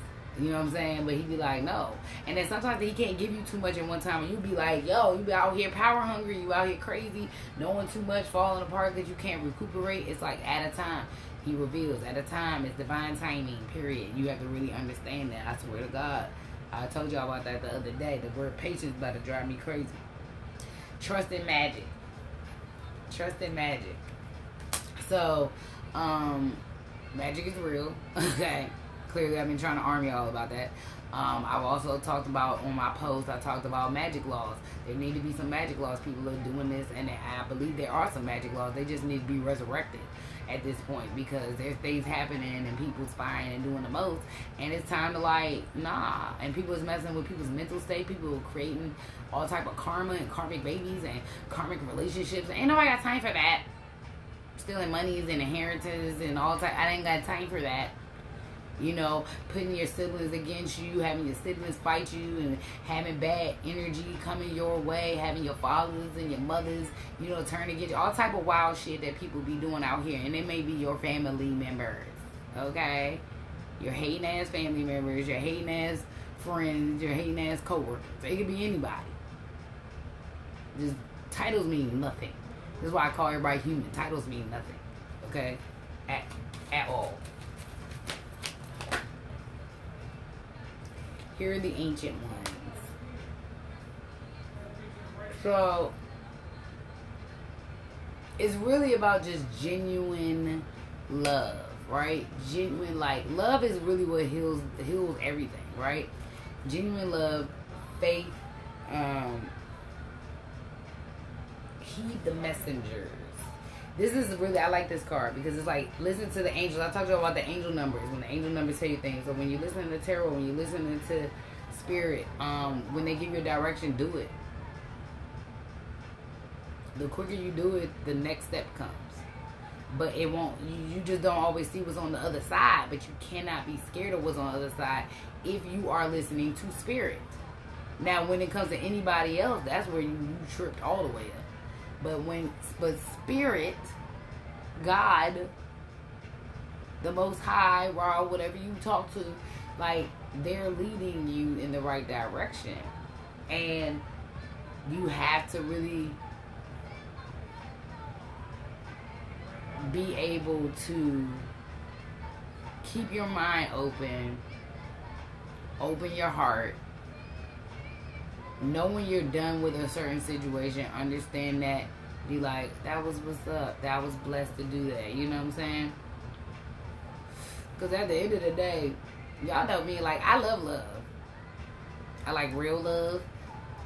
You know what I'm saying? But he be like, no. And then sometimes he can't give you too much at one time. And you be like, yo, you be out here power hungry. You out here crazy. Knowing too much, falling apart because you can't recuperate. It's like at a time. He reveals. At a time, it's divine timing, period. You have to really understand that. I swear to God. I told y'all about that the other day. The word patience about to drive me crazy. Trust in magic. Trust in magic. So, magic is real. Okay. Clearly, I've been trying to arm y'all about that. I've also talked about, on my post, I talked about magic laws. There need to be some magic laws. People are doing this, and I believe there are some magic laws. They just need to be resurrected at this point, because there's things happening and people spying and doing the most, and it's time to, like, nah. And people is messing with people's mental state. People are creating all type of karma and karmic babies and karmic relationships. Ain't nobody got time for that. Stealing monies and inheritances and all type. I ain't got time for that. You know, putting your siblings against you, having your siblings fight you, and having bad energy coming your way, having your fathers and your mothers, you know, turn against you. All type of wild shit that people be doing out here. And it may be your family members, okay? Your hating ass family members, your hating ass friends, your hating ass coworkers. It could be anybody. Just titles mean nothing. This is why I call everybody human. Titles mean nothing, okay? At all. Here are the ancient ones. So, it's really about just genuine love, right? Genuine, like, love is really what heals everything, right? Genuine love, faith, heed the messengers. This is really, I like this card because it's like, listen to the angels. I talked to you about the angel numbers, when the angel numbers tell you things. So when you listen to tarot, when you listen to spirit, when they give you a direction, do it. The quicker you do it, the next step comes. But it won't, you just don't always see what's on the other side. But you cannot be scared of what's on the other side if you are listening to spirit. Now, when it comes to anybody else, that's where you tripped all the way up. But spirit, God, the Most High, Ra, whatever you talk to, like, they're leading you in the right direction. And you have to really be able to keep your mind open your heart, know when you're done with a certain situation, understand that, be like, that was what's up, that was blessed to do that, you know what I'm saying? Because at the end of the day, y'all know me, like, I love love. I like real love.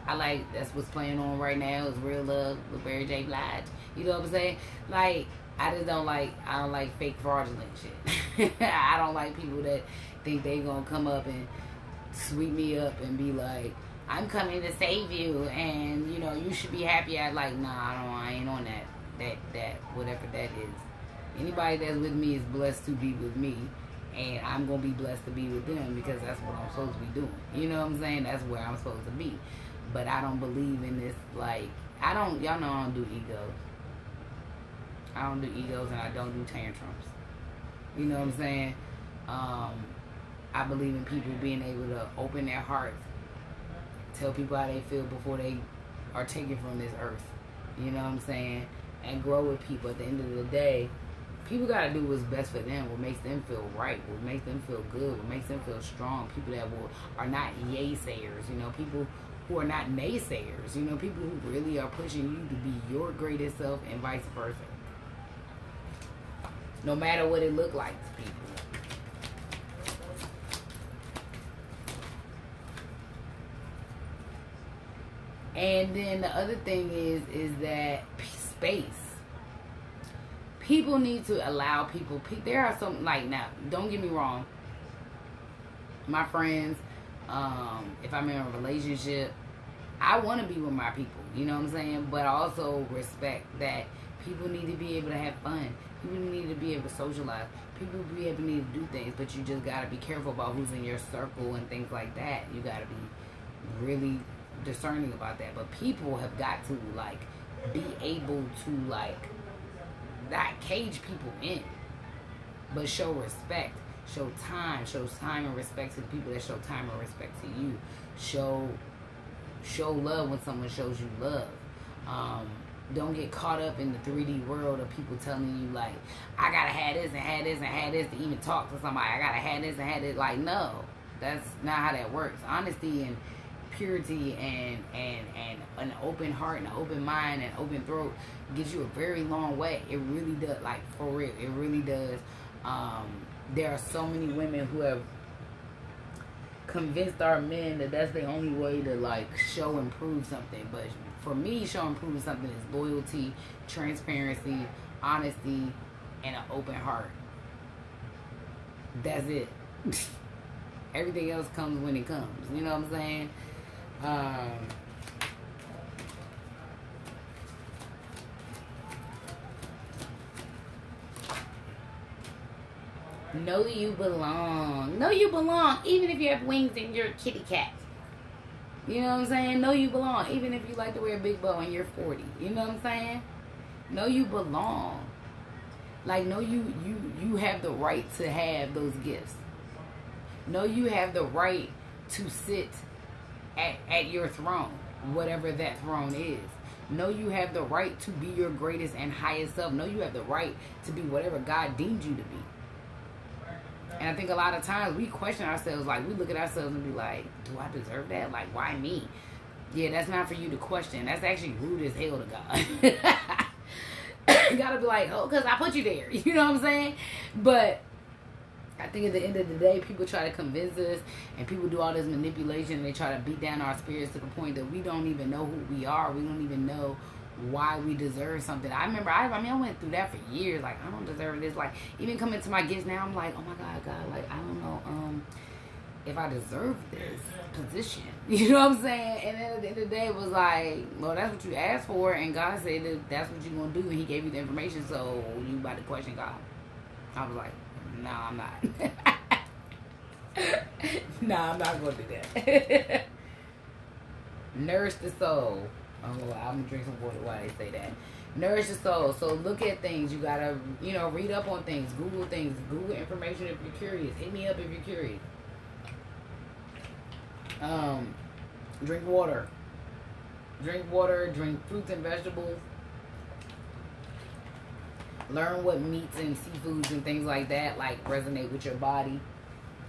I like, that's what's playing on right now, is Real Love with Mary J. Blige. You know what I'm saying? Like, I don't like fake fraudulent shit. I don't like people that think they gonna come up and sweep me up and be like, I'm coming to save you, and you know, you should be happy. I like, nah, I ain't on that whatever that is. Anybody that's with me is blessed to be with me, and I'm gonna be blessed to be with them because that's what I'm supposed to be doing. You know what I'm saying? That's where I'm supposed to be. But I don't believe in this, like, y'all know I don't do egos. I don't do egos, and I don't do tantrums. You know what I'm saying? I believe in people being able to open their hearts, tell people how they feel before they are taken from this earth. You know what I'm saying? And grow with people. At the end of the day, people got to do what's best for them, what makes them feel right, what makes them feel good, what makes them feel strong. People that are not yaysayers, you know, people who are not naysayers, you know, people who really are pushing you to be your greatest self and vice versa. No matter what it look like to people. And then the other thing is that space. People need to allow people. There are some, like, now, don't get me wrong. My friends, if I'm in a relationship, I want to be with my people. You know what I'm saying? But I also respect that people need to be able to have fun. People need to be able to socialize. People need to do things. But you just got to be careful about who's in your circle and things like that. You got to be really discerning about that. But people have got to, like, be able to, like, not cage people in, but show respect, show time and respect to the people that show time and respect to you. Show love when someone shows you love. Don't get caught up in the 3D world of people telling you, like, I gotta have this and have this and have this to even talk to somebody. I gotta have this and have this. Like, no, that's not how that works. Honesty and purity and an open heart and an open mind and open throat gets you a very long way. It really does, like, for real, it really does. There are so many women who have convinced our men that that's the only way to, like, show and prove something. But for me, show and prove something is loyalty, transparency, honesty, and an open heart. That's it. Everything else comes when it comes. You know what I'm saying? Know you belong. Know you belong, even if you have wings and you're a kitty cat. You know what I'm saying? Know you belong, even if you like to wear a big bow and you're 40. You know what I'm saying? Know you belong. Like, know you have the right to have those gifts. Know you have the right to sit at your throne, whatever that throne is. Know you have the right to be your greatest and highest self. Know you have the right to be whatever God deemed you to be. And I think a lot of times we question ourselves, like, we look at ourselves and be like, do I deserve that? Like, why me? Yeah, that's not for you to question. That's actually rude as hell to God. You gotta be like, oh, because I put you there. You know what I'm saying? But I think at the end of the day, people try to convince us, and people do all this manipulation, and they try to beat down our spirits to the point that we don't even know who we are. We don't even know why we deserve something. I remember, I mean, I went through that for years. Like, I don't deserve this. Like, even coming to my gifts now, I'm like, oh my God, like, I don't know, if I deserve this position. You know what I'm saying? And then at the end of the day, it was like, well, that's what you asked for, and God said that that's what you're going to do, and he gave you the information, so you about to question God. I was like, no, I'm not. No, I'm not going to do that. Nourish the soul. Oh, I'm going to drink some water while they say that. Nourish the soul. So look at things. You got to, read up on things. Google things. Google information if you're curious. Hit me up if you're curious. Drink water. Drink water. Drink fruits and vegetables. Learn what meats and seafoods and things like that resonate with your body.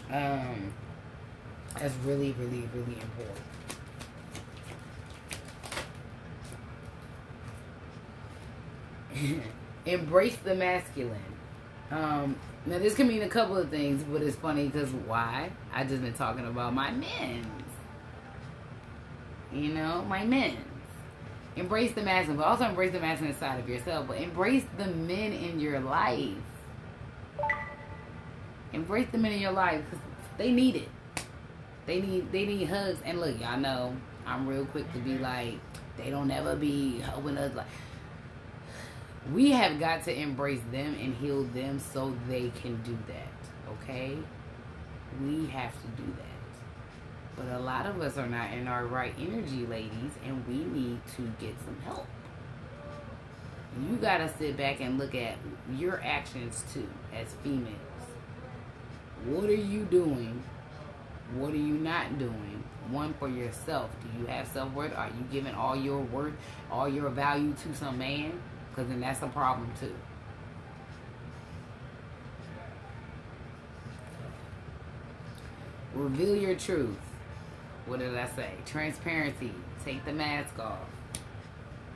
That's really, really, really important. Embrace the masculine. Now this can mean a couple of things, but it's funny because why? I just been talking about my men's. My men's. Embrace the masculine, but also embrace the masculine side of yourself. But embrace the men in your life. Embrace the men in your life because they need it. They need hugs. And look, y'all know I'm real quick to be like, they don't ever be helping us. Like, we have got to embrace them and heal them so they can do that. Okay? We have to do that. But a lot of us are not in our right energy, ladies, and we need to get some help. You got to sit back and look at your actions too as females. What are you doing? What are you not doing? One, for yourself. Do you have self-worth? Are you giving all your worth, all your value to some man? Because then that's a problem too. Reveal your truth. What did I say? Transparency. Take the mask off.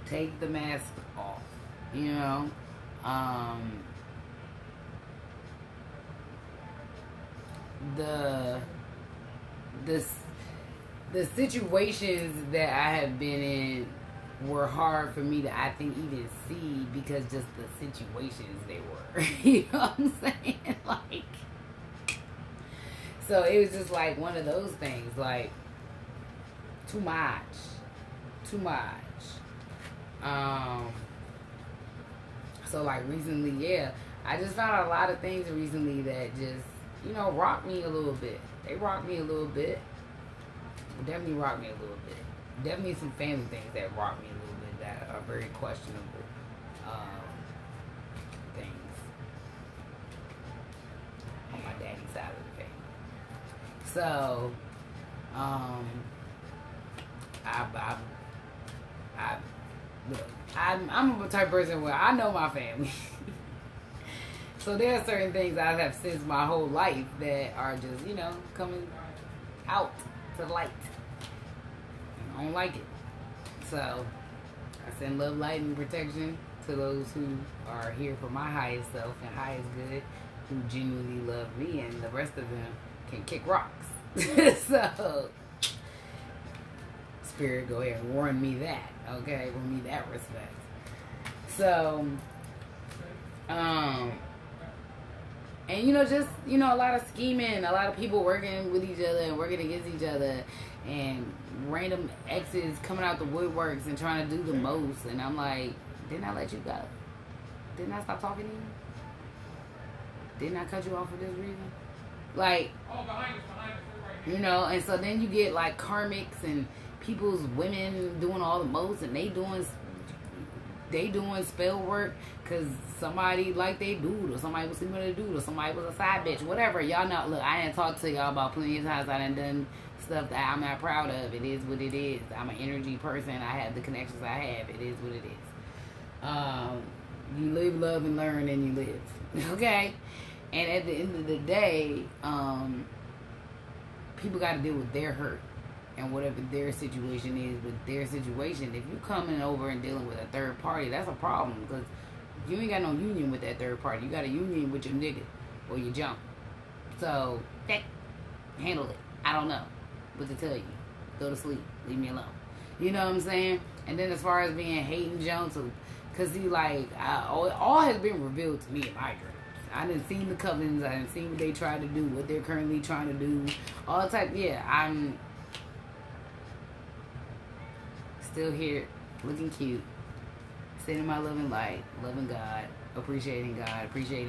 Take the mask off. The situations that I have been in were hard for me to, I think, even see because just the situations they were. You know what I'm saying? So it was just like one of those things, like too much. So like recently, yeah, I just found out a lot of things recently that just, rocked me a little bit. They rocked me a little bit. Definitely rocked me a little bit. Definitely some family things that rocked me a little bit that are very questionable things on my daddy's side of the family. So, I'm a type of person where I know my family. So there are certain things I have sensed my whole life that are just, coming out to light. I don't like it. So I send love, light, and protection to those who are here for my highest self and highest good, who genuinely love me, and the rest of them can kick rocks. So Spirit, go ahead and warn me that, okay? Warn me that respect. So, and just, a lot of scheming, a lot of people working with each other and working against each other, and random exes coming out the woodworks and trying to do the most. And I'm like, didn't I let you go? Didn't I stop talking to you? Didn't I cut you off for this reason? Like, and so then you get like karmics and people's women doing all the most, and they doing spell work because somebody like they dude, or somebody was sleeping with a dude, or somebody was a side bitch, whatever. Y'all know, look, I didn't talk to y'all about plenty of times I done stuff that I'm not proud of. It is what it is. I'm an energy person. I have the connections I have. It is what it is. You live, love, and learn, and you live. Okay? And at the end of the day, people got to deal with their hurt and whatever their situation is with their situation. If you coming over and dealing with a third party, that's a problem, because you ain't got no union with that third party. You got a union with your nigga or your junk. So, handle it. I don't know what to tell you. Go to sleep. Leave me alone. You know what I'm saying? And then as far as being hating Jones, because he like, all has been revealed to me in my dreams. I didn't see the covens. I didn't see what they tried to do, what they're currently trying to do. All type, yeah, I'm still here, looking cute, sitting in my loving light, loving God, appreciating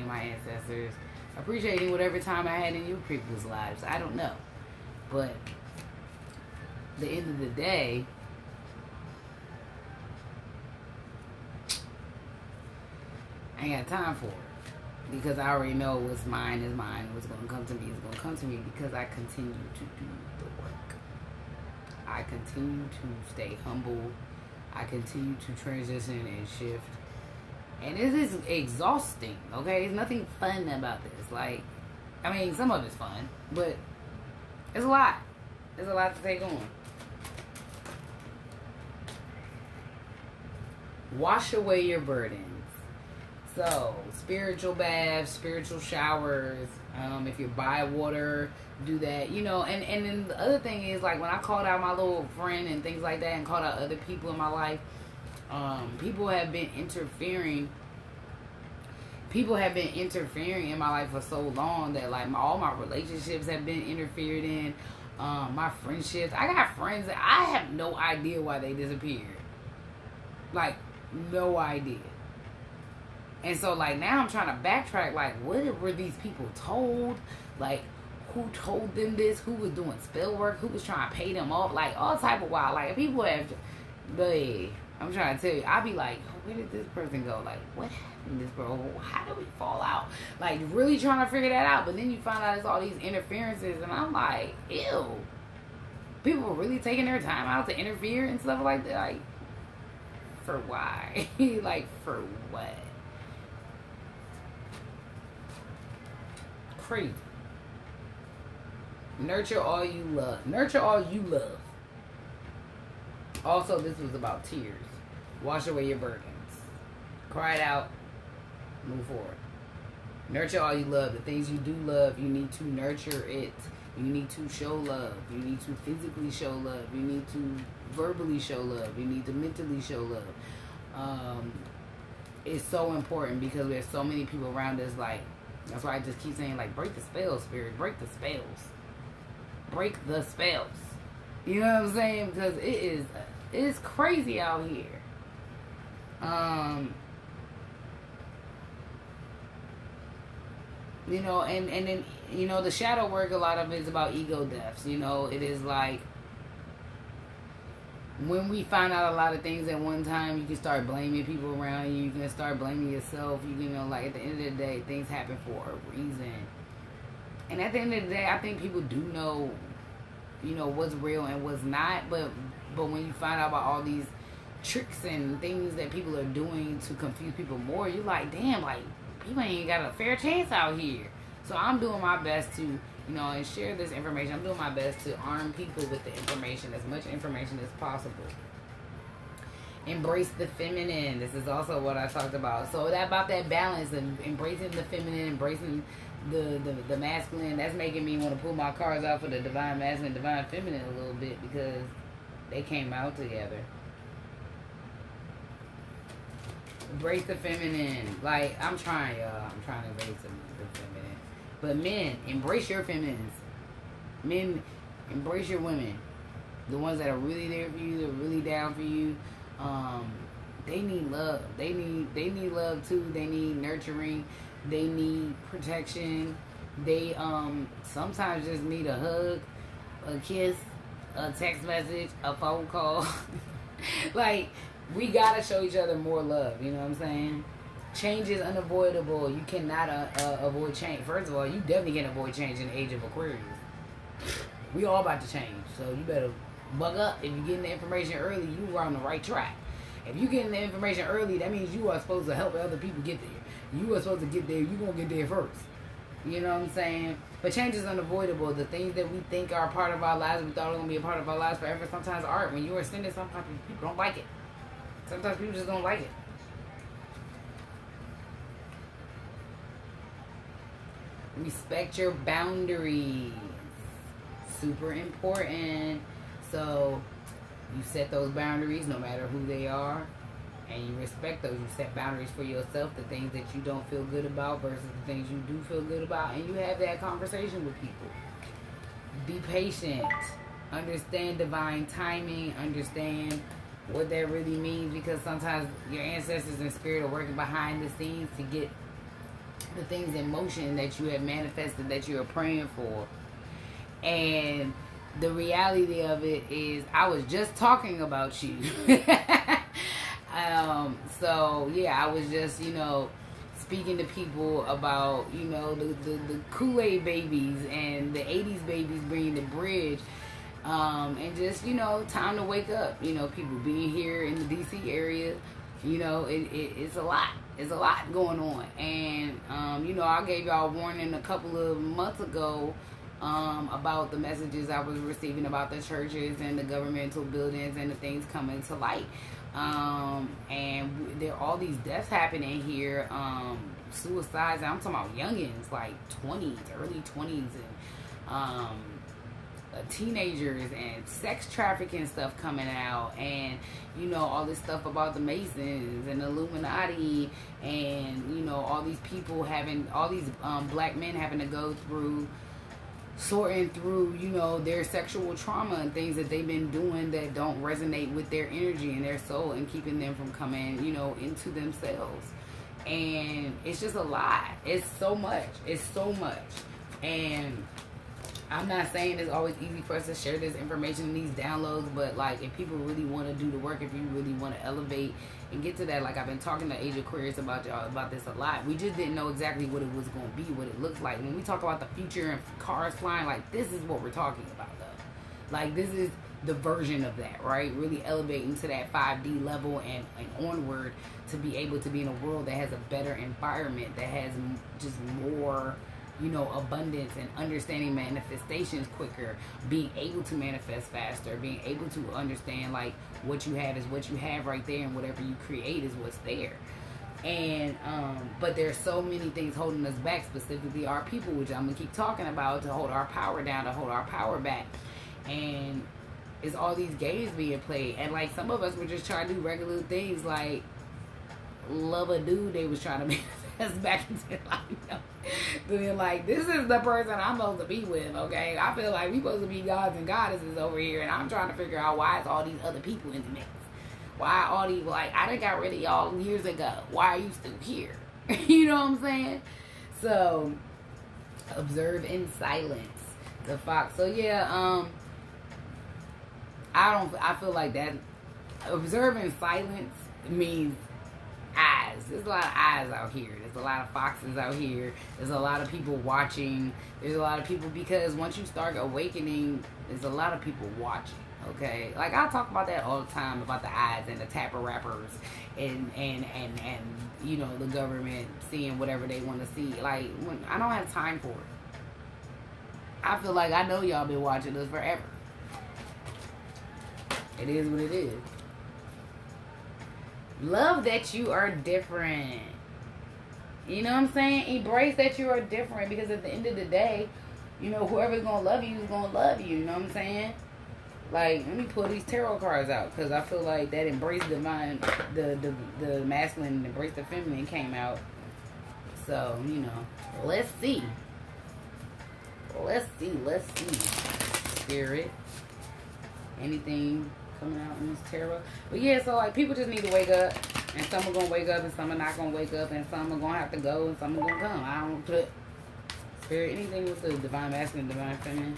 my ancestors, appreciating whatever time I had in your people's lives. I don't know. But the end of the day, I ain't got time for it. Because I already know what's mine is mine. What's going to come to me is going to come to me, because I continue to do the work. I continue to stay humble. I continue to transition and shift. And it is exhausting, okay? There's nothing fun about this. Like, I mean, some of it's fun, but it's a lot. There's a lot to take on. Wash away your burdens. So, spiritual baths, spiritual showers. If you buy water, do that. You know, and then the other thing is, like, when I called out my little friend and things like that, and called out other people in my life, people have been interfering. People have been interfering in my life for so long that, like, all my relationships have been interfered in. My friendships. I got friends that I have no idea why they disappeared. Like, no idea. And so, like, now I'm trying to backtrack. Like, what were these people told? Like, who told them this? Who was doing spell work? Who was trying to pay them off? Like, all type of wild. Like, people have... But I'm trying to tell you. I'll be like, oh, where did this person go? Like, what happened to this girl? How did we fall out? Like, really trying to figure that out. But then you find out it's all these interferences. And I'm like, ew. People were really taking their time out to interfere and stuff like that. Like, for why? Like, for what? Crazy. Nurture all you love. Nurture all you love. Also, this was about tears. Wash away your burdens. Cry it out. Move forward. Nurture all you love. The things you do love, you need to nurture it. You need to show love. You need to physically show love. You need to verbally show love. You need to mentally show love. It's so important because there's so many people around us. Like, that's why I just keep saying, like, break the spells, spirit. Break the spells. Break the spells. You know what I'm saying? Because it's crazy out here. You know, and then, you know, the shadow work, a lot of it is about ego deaths. You know, it is like, when we find out a lot of things at one time, you can start blaming people around you. You can start blaming yourself. You know, like, at the end of the day, things happen for a reason. And at the end of the day, I think people do know, you know, what's real and what's not. But when you find out about all these tricks and things that people are doing to confuse people more, you're like, damn, like, people ain't got a fair chance out here. So I'm doing my best to, you know, and share this information. I'm doing my best to arm people with the information, as much information as possible. Embrace the feminine. This is also what I talked about. So that about that balance and embracing the feminine, embracing the masculine. That's making me want to pull my cards out for the divine masculine, divine feminine a little bit, because they came out together. Embrace the feminine. Like, I'm trying, y'all. I'm trying to embrace the feminine. But men, embrace your feminines. Men, embrace your women. The ones that are really there for you, that are really down for you. They need love. They need love too. They need nurturing. They need protection. They sometimes just need a hug, a kiss, a text message, a phone call. Like, we gotta show each other more love. You know what I'm saying? Change is unavoidable. You cannot avoid change. First of all, you definitely can't avoid change in the age of Aquarius. We all about to change, so you better bug up. If you're getting the information early, you are on the right track. If you're getting the information early, that means you are supposed to help other people get there. You are supposed to get there. You're going to get there first. You know what I'm saying? But change is unavoidable. The things that we think are a part of our lives, we thought were going to be a part of our lives forever, sometimes aren't. When you are ascended, sometimes people don't like it. Sometimes people just don't like it. Respect your boundaries. Super important. So, you set those boundaries no matter who they are, and you respect those. You set boundaries for yourself, the things that you don't feel good about versus the things you do feel good about, and you have that conversation with people. Be patient. Understand divine timing. Understand what that really means, because sometimes your ancestors and spirit are working behind the scenes to get the things in motion that you have manifested, that you are praying for. And the reality of it is, I was just talking about you. So yeah, I was just, speaking to people about, the Kool-Aid babies and the 80s babies bringing the bridge. And just, time to wake up. People being here in the DC area, it's a lot. It's a lot going on. And, I gave y'all a warning a couple of months ago about the messages I was receiving about the churches and the governmental buildings and the things coming to light. And there are all these deaths happening here, suicides. I'm talking about youngins, like 20s, early 20s, and teenagers, and sex trafficking stuff coming out, and all this stuff about the Masons and the Illuminati, and all these people having, all these black men having to go through, sorting through, their sexual trauma and things that they've been doing that don't resonate with their energy and their soul, and keeping them from coming, into themselves. And it's just a lot. It's so much. And I'm not saying it's always easy for us to share this information and these downloads, but like, if people really want to do the work, if you really want to elevate and get to that, like I've been talking to Age Aquarius about y'all about this a lot. We just didn't know exactly what it was going to be, what it looks like. When we talk about the future and cars flying, like, this is what we're talking about, though. Like, this is the version of that, right? Really elevating to that 5D level and onward, to be able to be in a world that has a better environment, that has just more, abundance, and understanding manifestations quicker, being able to manifest faster, being able to understand, like, what you have is what you have right there, and whatever you create is what's there. And but there's so many things holding us back, specifically our people, which I'm gonna keep talking about, to hold our power down, to hold our power back. And it's all these games being played, and like, some of us were just trying to do regular things, like love a dude they was trying to manifest back into life. Being like, this is the person I'm supposed to be with, okay? I feel like we supposed to be gods and goddesses over here, and I'm trying to figure out why it's all these other people in the mix. Why all these, like, I done got rid of y'all years ago. Why are you still here? You know what I'm saying? So, observe in silence. The fox. So yeah, I feel like that observe in silence means eyes. There's a lot of eyes out here. There's a lot of foxes out here. There's a lot of people watching. There's a lot of people, because once you start awakening, there's a lot of people watching. Okay, like, I talk about that all the time, about the eyes and the tapper rappers, and the government seeing whatever they want to see. Like, I don't have time for it. I feel like I know y'all been watching us forever. It is what it is. Love that you are different. You know what I'm saying? Embrace that you are different, because at the end of the day, whoever's going to love you is going to love you. You know what I'm saying? Like, let me pull these tarot cards out, because I feel like that embrace divine, the masculine, and embrace the feminine came out. So, let's see. Let's see. Spirit. Anything coming out in this tarot? But yeah, so like, people just need to wake up, and some are gonna wake up, and some are not gonna wake up, and some are gonna have to go, and some are gonna come. I don't put spirit, anything with the divine masculine, divine feminine,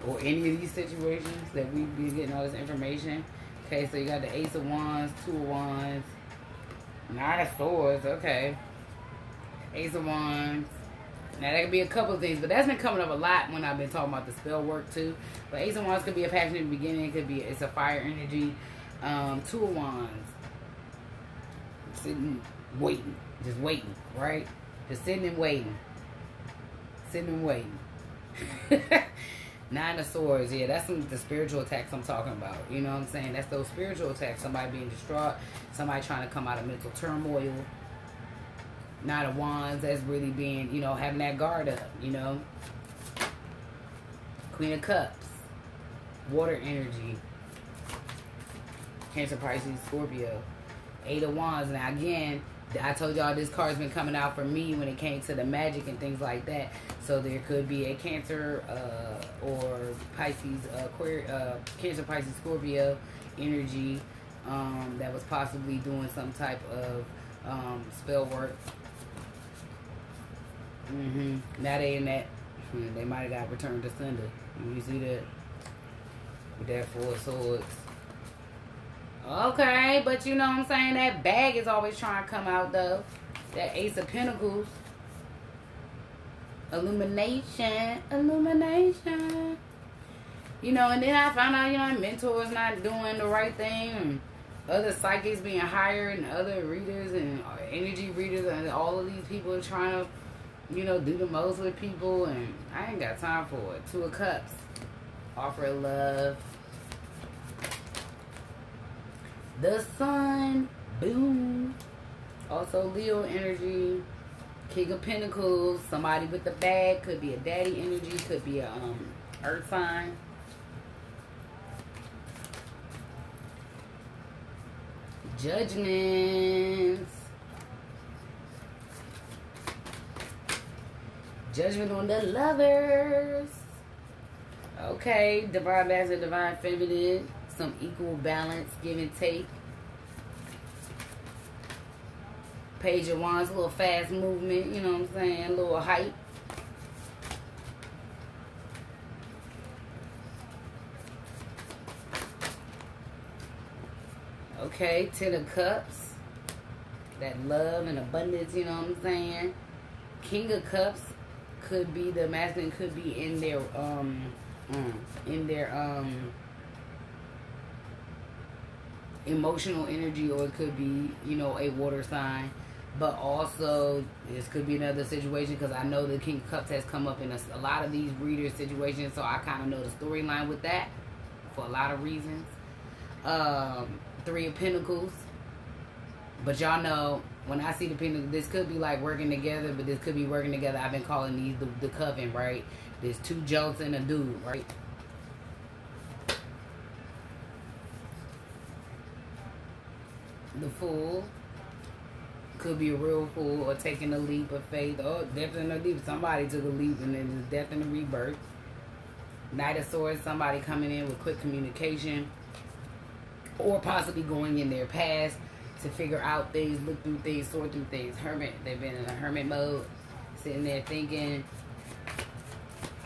or any of these situations that we've been getting all this information. Okay, so you got the Ace of Wands, Two of Wands, Knight of Swords. Okay, Ace of Wands. Now, that could be a couple of things, but that's been coming up a lot when I've been talking about the spell work too. But Ace of Wands could be a passionate beginning. It could be, it's a fire energy. Two of Wands, sitting, waiting, just waiting, right? Just sitting and waiting. Nine of Swords, yeah, that's the spiritual attacks I'm talking about. You know what I'm saying? That's those spiritual attacks. Somebody being distraught, somebody trying to come out of mental turmoil. Knight of Wands, that's really being, having that guard up, Queen of Cups, water energy. Cancer, Pisces, Scorpio. 8 of Wands. Now again, I told y'all this card's been coming out for me when it came to the magic and things like that. So there could be a Cancer or Pisces, Cancer, Pisces, Scorpio energy that was possibly doing some type of spell work. Now they in that, they might have got returned to sender. You see that? With that 4 of Swords. Okay, but you know what I'm saying? That bag is always trying to come out, though. That Ace of Pentacles. Illumination. Illumination. You know, and then I found out, you know, mentors not doing the right thing. And other psychics being hired and other readers and energy readers. And all of these people are trying to, you know, do the most with people. And I ain't got time for it. 2 of Cups. Offer love. The Sun, boom. Also Leo energy, King of Pentacles, somebody with the bag, could be a daddy energy, could be a earth sign. Judgments. Judgment on the Lovers. Okay, divine masculine, divine feminine. Some equal balance, give and take. Page of Wands, a little fast movement, you know what I'm saying? A little hype. Okay, 10 of Cups. That love and abundance, you know what I'm saying? King of Cups could be the masculine, could be in their emotional energy, or it could be, you know, a water sign. But also this could be another situation, because I know the King of Cups has come up in a lot of these reader situations, so I kind of know the storyline with that for a lot of reasons. 3 of Pentacles. But y'all know, when I see the Pentacles, this could be like working together, but this could be working together. I've been calling these the coven, right? There's 2 jolts and a dude, right? The Fool could be a real fool, or taking a leap of faith, or death in a leap. Somebody took a leap and then there's death in a rebirth. Knight of Swords, somebody coming in with quick communication, or possibly going in their past to figure out things, look through things, sort through things. Hermit, they've been in a hermit mode, sitting there thinking,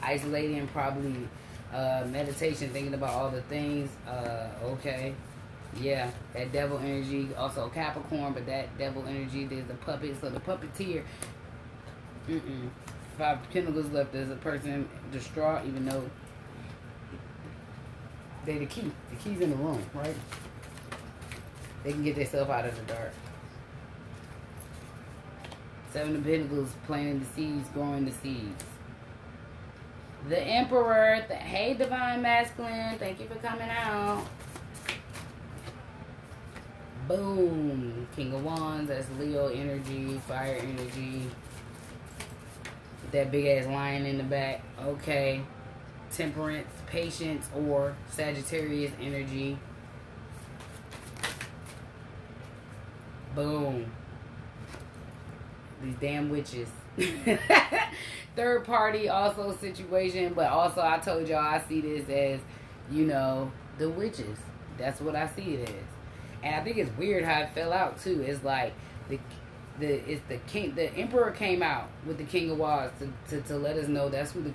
isolating, probably meditation, thinking about all the things. Okay. Yeah, that devil energy, also Capricorn, but that devil energy, there's the puppet. So the puppeteer, 5 Pentacles left, there's a person distraught, even though they're the key. The key's in the room, right? They can get themselves out of the dark. 7 of Pentacles, planting the seeds, growing the seeds. The Emperor, hey Divine Masculine, thank you for coming out. Boom. King of Wands, that's Leo energy, fire energy. With that big ass lion in the back. Okay. Temperance, patience, or Sagittarius energy. Boom. These damn witches. Third party also situation, but also I told y'all I see this as, you know, the witches. That's what I see it as. And I think it's weird how it fell out too. It's like the Emperor came out with the King of Wands to let us know that's who the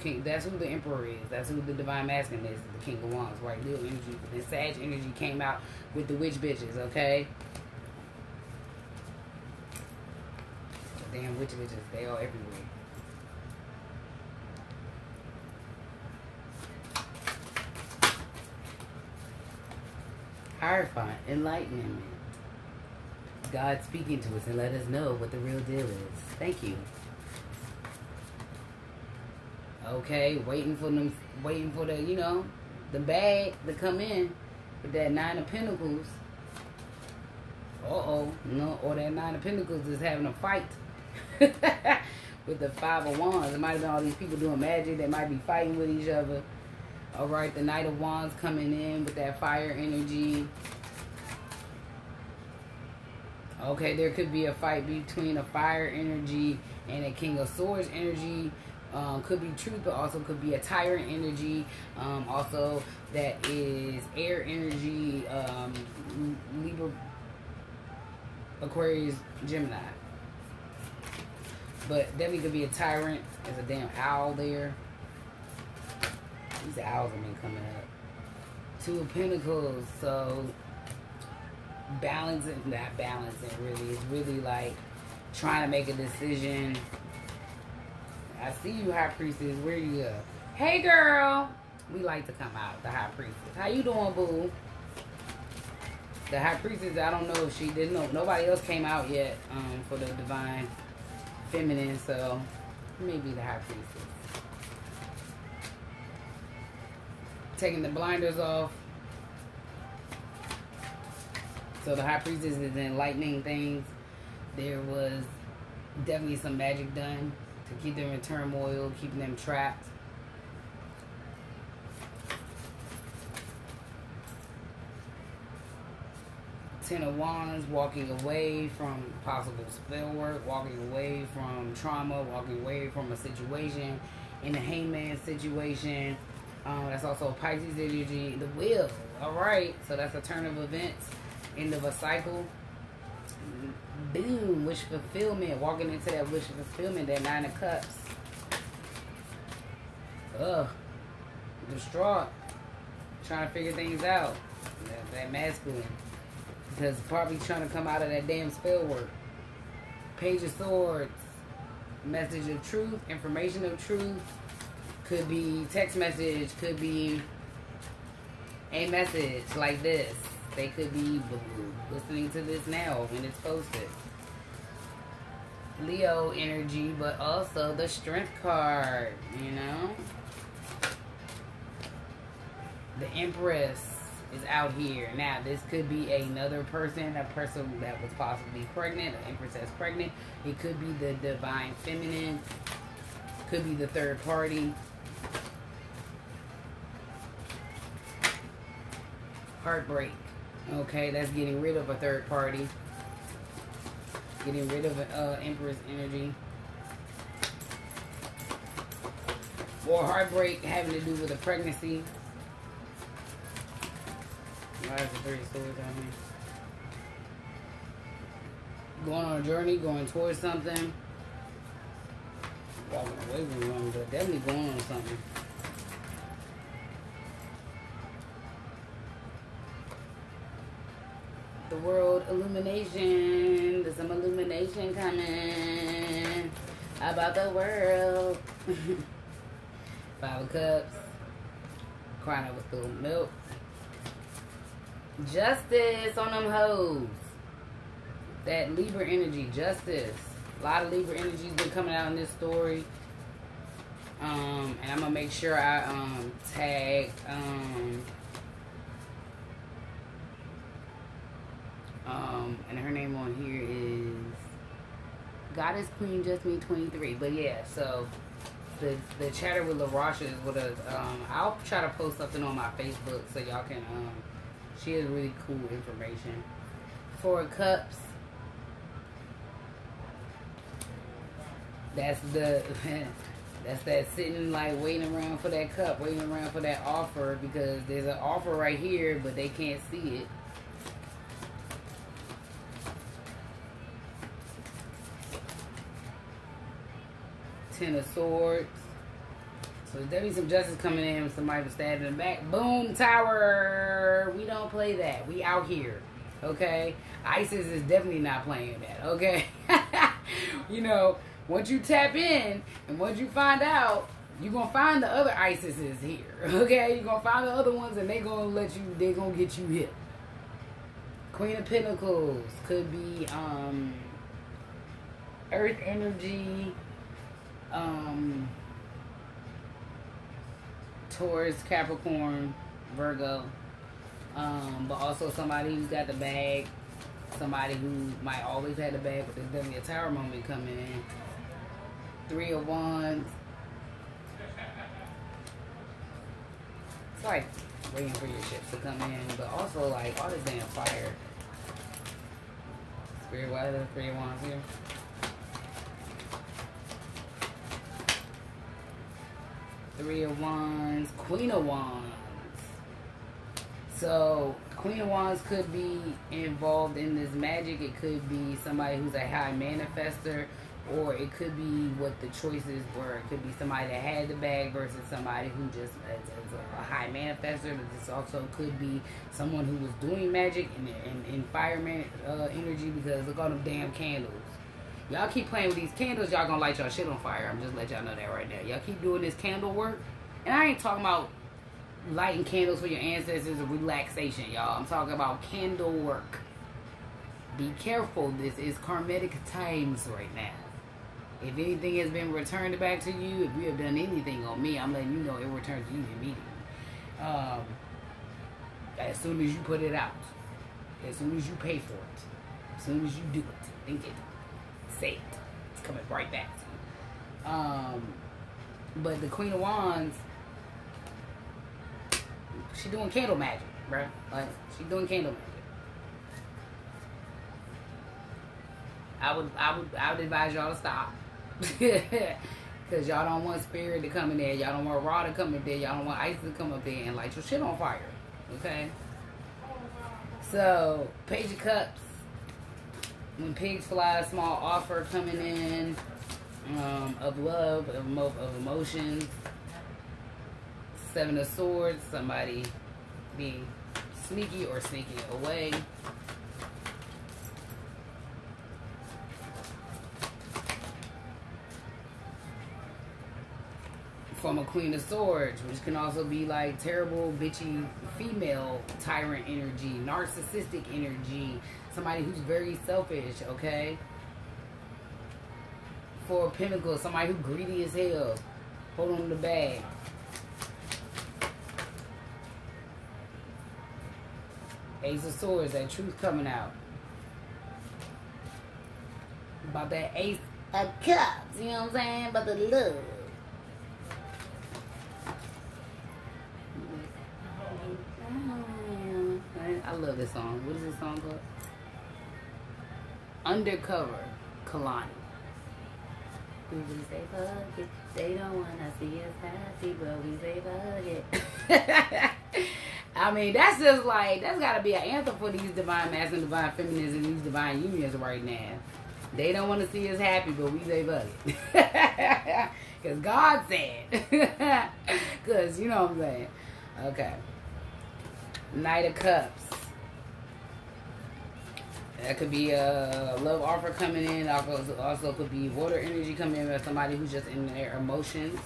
Emperor is. That's who the Divine Masculine is, the King of Wands, right? Leo energy. The Sag energy came out with the witch bitches, okay? The damn witch bitches, they all everywhere. Hierophant, enlightenment. God speaking to us and let us know what the real deal is. Thank you. Okay, waiting for the, you know, the bag to come in with that 9 of Pentacles. No, or that 9 of Pentacles is having a fight with the 5 of Wands. It might have been all these people doing magic. They might be fighting with each other. All right, the Knight of Wands coming in with that fire energy. Okay, there could be a fight between a fire energy and a King of Swords energy. Could be truth, but also could be a tyrant energy. Also, that is air energy, Libra, Aquarius, Gemini. But definitely could be a tyrant. There's a damn owl there. These owls have been coming up. Two of Pentacles. So balancing, not balancing really. It's really like trying to make a decision. I see you, High Priestess. Where you go? Hey, girl. We like to come out, the High Priestess. How you doing, boo? The High Priestess, I don't know if she didn't know. Nobody else came out yet for the Divine Feminine, so maybe the High Priestess. Taking the blinders off. So the High Priestess is enlightening things. There was definitely some magic done to keep them in turmoil, keeping them trapped. Ten of Wands, walking away from possible spell work, walking away from trauma, walking away from a situation. In the Hangman situation, that's also a Pisces energy. The Wheel, all right, so that's a turn of events, end of a cycle. Boom, wish fulfillment, walking into that wish fulfillment, that Nine of Cups. Distraught, trying to figure things out. That masculine, because probably trying to come out of that damn spell work. Page of Swords, message of truth, information of truth. Could be text message, could be a message like this. They could be listening to this now when it's posted. Leo energy, but also the Strength card, you know? The Empress is out here. Now, this could be another person, a person that was possibly pregnant, an Empress that's pregnant. It could be the Divine Feminine. Could be the third party. Heartbreak. Okay, that's getting rid of a third party. Getting rid of Empress energy. Or heartbreak having to do with a pregnancy. Why is the Three of Swords on here? Going on a journey, going towards something. Walking away from one, but definitely going on something. The World illumination. There's some illumination coming about the world. Five of Cups. Crying over spilled milk. Justice on them hoes. That Libra energy. Justice. A lot of Libra energy has been coming out in this story. And I'm going to make sure I tag... and her name on here is Goddess Queen Just Me 23. But yeah, so the chatter with LaRasha is what I'll try to post something on my Facebook so y'all can she has really cool information. Four of Cups. That's the that's that sitting like waiting around for that cup, waiting around for that offer, because there's an offer right here but they can't see it. Ten of Swords. So there's definitely some justice coming in. Somebody was stabbed in the back. Boom, tower. We don't play that. We out here. Okay? ISIS is definitely not playing that. Okay? You know, once you tap in and once you find out, you're going to find the other ISISes here. Okay? You're going to find the other ones and they're going to get you hit. Queen of Pentacles. Could be Earth energy. Taurus, Capricorn, Virgo, but also somebody who's got the bag, somebody who might always have the bag, but there's definitely a tower moment coming in. Three of Wands. It's like waiting for your ships to come in, but also like all this damn fire. Spirit, why are the 3 of Wands here? Three of Wands, Queen of Wands. So, Queen of Wands could be involved in this magic. It could be somebody who's a high manifester, or it could be what the choices were. It could be somebody that had the bag versus somebody who just is a high manifester. But this also could be someone who was doing magic in fireman energy, because look at all them damn candles. Y'all keep playing with these candles, y'all gonna light y'all shit on fire. I'm just letting y'all know that right now. Y'all keep doing this candle work. And I ain't talking about lighting candles for your ancestors or relaxation, y'all. I'm talking about candle work. Be careful. This is karmic times right now. If anything has been returned back to you, if you have done anything on me, I'm letting you know it returns to you immediately. As soon as you put it out. As soon as you pay for it. As soon as you do it. Think it. Say it. It's coming right back to you. But the Queen of Wands, she doing candle magic, bruh. Like, she doing candle magic. I would advise y'all to stop. Because y'all don't want spirit to come in there. Y'all don't want Ra to come in there. Y'all don't want ice to come up there and light your shit on fire. Okay? So, Page of Cups. When pigs fly, small offer coming in of love, of emotions. 7 of Swords, somebody being sneaky or sneaking away. From a Queen of Swords, which can also be like terrible, bitchy, female tyrant energy, narcissistic energy, somebody who's very selfish, okay? 4 of Pentacles, somebody who's greedy as hell, hold on to the bag. Ace of Swords, that truth coming out. About that Ace of Cups, you know what I'm saying? About the love. I love this song. What is this song called? Undercover, Kalani. We say fuck it. They don't wanna see us happy, but we say fuck it. I mean, that's just like, that's gotta be an anthem for these divine masculine, divine feminines, and these divine unions right now. They don't want to see us happy, but we say fuck it. Because God said. Because, you know what I'm saying. Okay. Knight of Cups. That could be a love offer coming in. Also could be water energy coming in with somebody who's just in their emotions.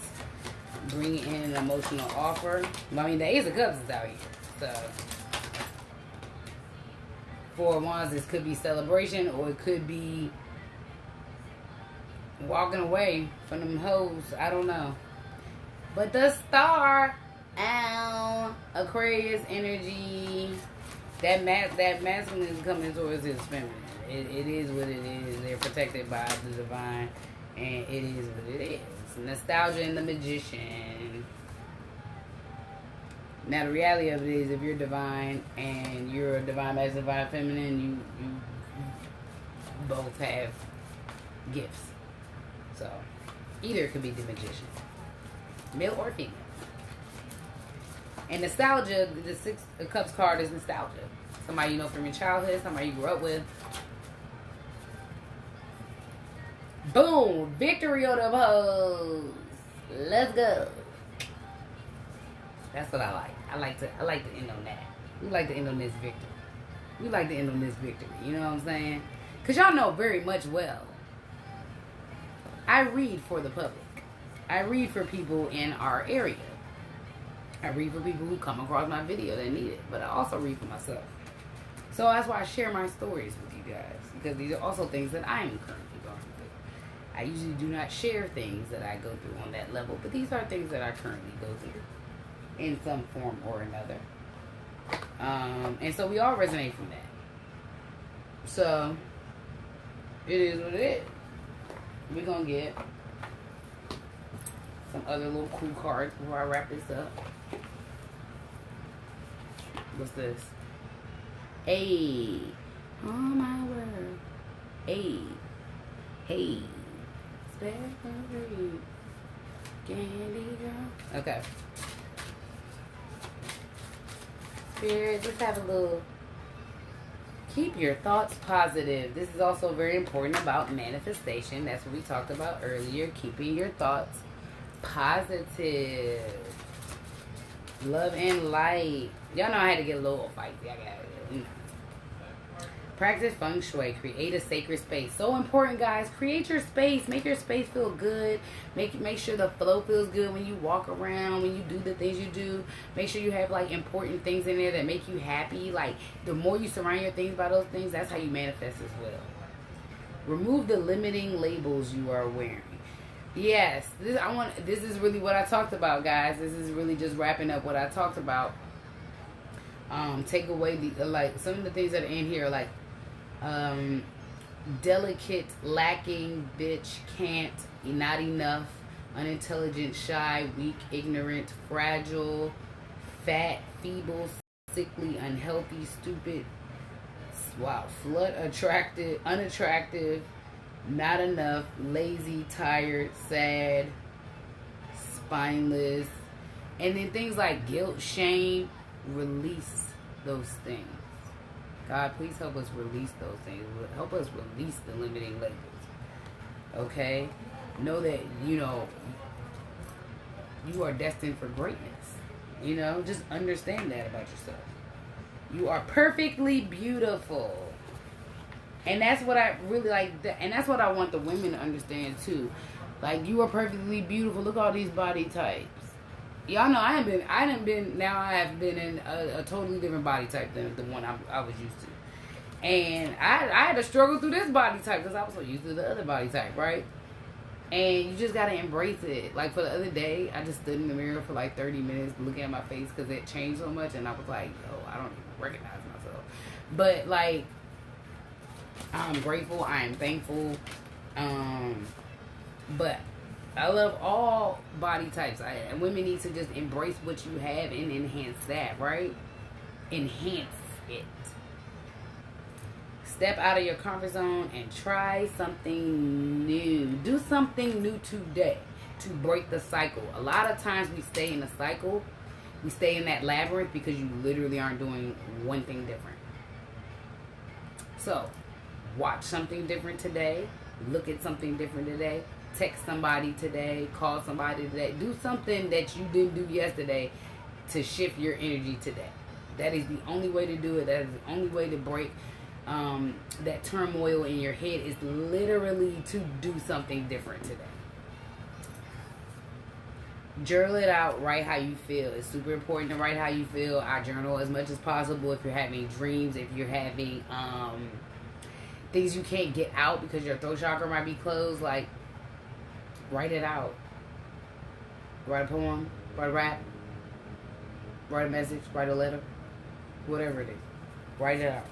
Bringing in an emotional offer. I mean, the Ace of Cups is out here. So, 4 of Wands, this could be celebration, or it could be walking away from them hoes. I don't know. But the Star, Aquarius energy, that masculine is coming towards his feminine. It is what it is. They're protected by the divine, and it is what it is. Nostalgia and the Magician. Now the reality of it is, if you're divine and you're a divine masculine, divine feminine, you both have gifts. So either could be the Magician, male or female. And nostalgia, the 6 of Cups card is nostalgia. Somebody you know from your childhood, somebody you grew up with. Boom! Victory on them hoes. Let's go. That's what I like. I like to end on that. We like to end on this victory. We like to end on this victory. You know what I'm saying? Because y'all know very much well, I read for the public. I read for people in our area. I read for people who come across my video that need it. But I also read for myself. So that's why I share my stories with you guys. Because these are also things that I am currently going through. I usually do not share things that I go through on that level. But these are things that I currently go through in some form or another. And so we all resonate from that. So it is what it is. We're going to get some other little cool cards before I wrap this up. What's this? Hey. Oh my word. Hey. Candy girl. Okay. Spirit, let's have a little. Keep your thoughts positive. This is also very important about manifestation. That's what we talked about earlier. Keeping your thoughts positive. Love and light. Y'all know I had to get a little feisty. I got it. Practice feng shui. Create a sacred space. So important, guys. Create your space. Make your space feel good. Make sure the flow feels good when you walk around, when you do the things you do. Make sure you have like important things in there that make you happy. Like the more you surround your things by those things, that's how you manifest as well. Remove the limiting labels you are wearing. Yes, this is really what I talked about, guys. This is really just wrapping up what I talked about. Take away the like some of the things that are in here, like delicate, lacking, bitch, can't, not enough, unintelligent, shy, weak, ignorant, fragile, fat, feeble, sickly, unhealthy, stupid, wow, slut, attractive, unattractive, not enough, lazy, tired, sad, spineless, and then things like guilt, shame. Release those things. God, please help us release those things. Help us release the limiting labels. Okay? Know that, you are destined for greatness. Just understand that about yourself. You are perfectly beautiful. And that's what I really like. And that's what I want the women to understand too. Like, you are perfectly beautiful. Look at all these body types. Y'all know I have been in a totally different body type than the one I was used to. And I had to struggle through this body type because I was so used to the other body type, right? And you just got to embrace it. Like, for the other day, I just stood in the mirror for like 30 minutes looking at my face because it changed so much. And I was like, yo, I don't even recognize myself. But, like, I'm grateful. I am thankful. But I love all body types. And women need to just embrace what you have and enhance that, right? Enhance it. Step out of your comfort zone and try something new. Do something new today to break the cycle. A lot of times we stay in a cycle. We stay in that labyrinth because you literally aren't doing one thing different. So, watch something different today. Look at something different today. Text somebody today, call somebody today. Do something that you didn't do yesterday to shift your energy today. That is the only way to do it. That is the only way to break that turmoil in your head, is literally to do something different today. Journal it out. Write how you feel. It's super important to write how you feel. I journal as much as possible. If you're having dreams, if you're having things you can't get out because your throat chakra might be closed, like, write it out. Write a poem, write a rap, write a message, write a letter, whatever it is. Write it out.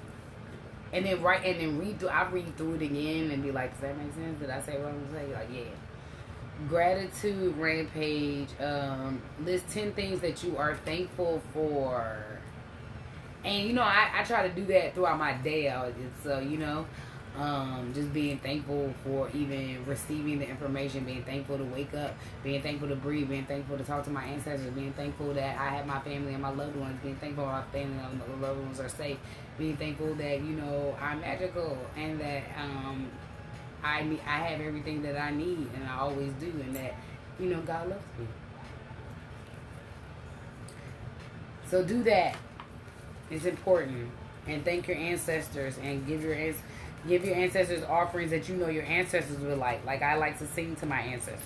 And then read through. I read through it again and be like, does that make sense? Did I say what I'm gonna say? Like, yeah. Gratitude rampage. List 10 things that you are thankful for. And I try to do that throughout my day. So just being thankful for even receiving the information, being thankful to wake up, being thankful to breathe, being thankful to talk to my ancestors, being thankful that I have my family and my loved ones, being thankful my family and my loved ones are safe, being thankful that I'm magical and that I have everything that I need and I always do, and that God loves me. So do that. It's important. And thank your ancestors and give your ancestors offerings that your ancestors would like. Like, I like to sing to my ancestors.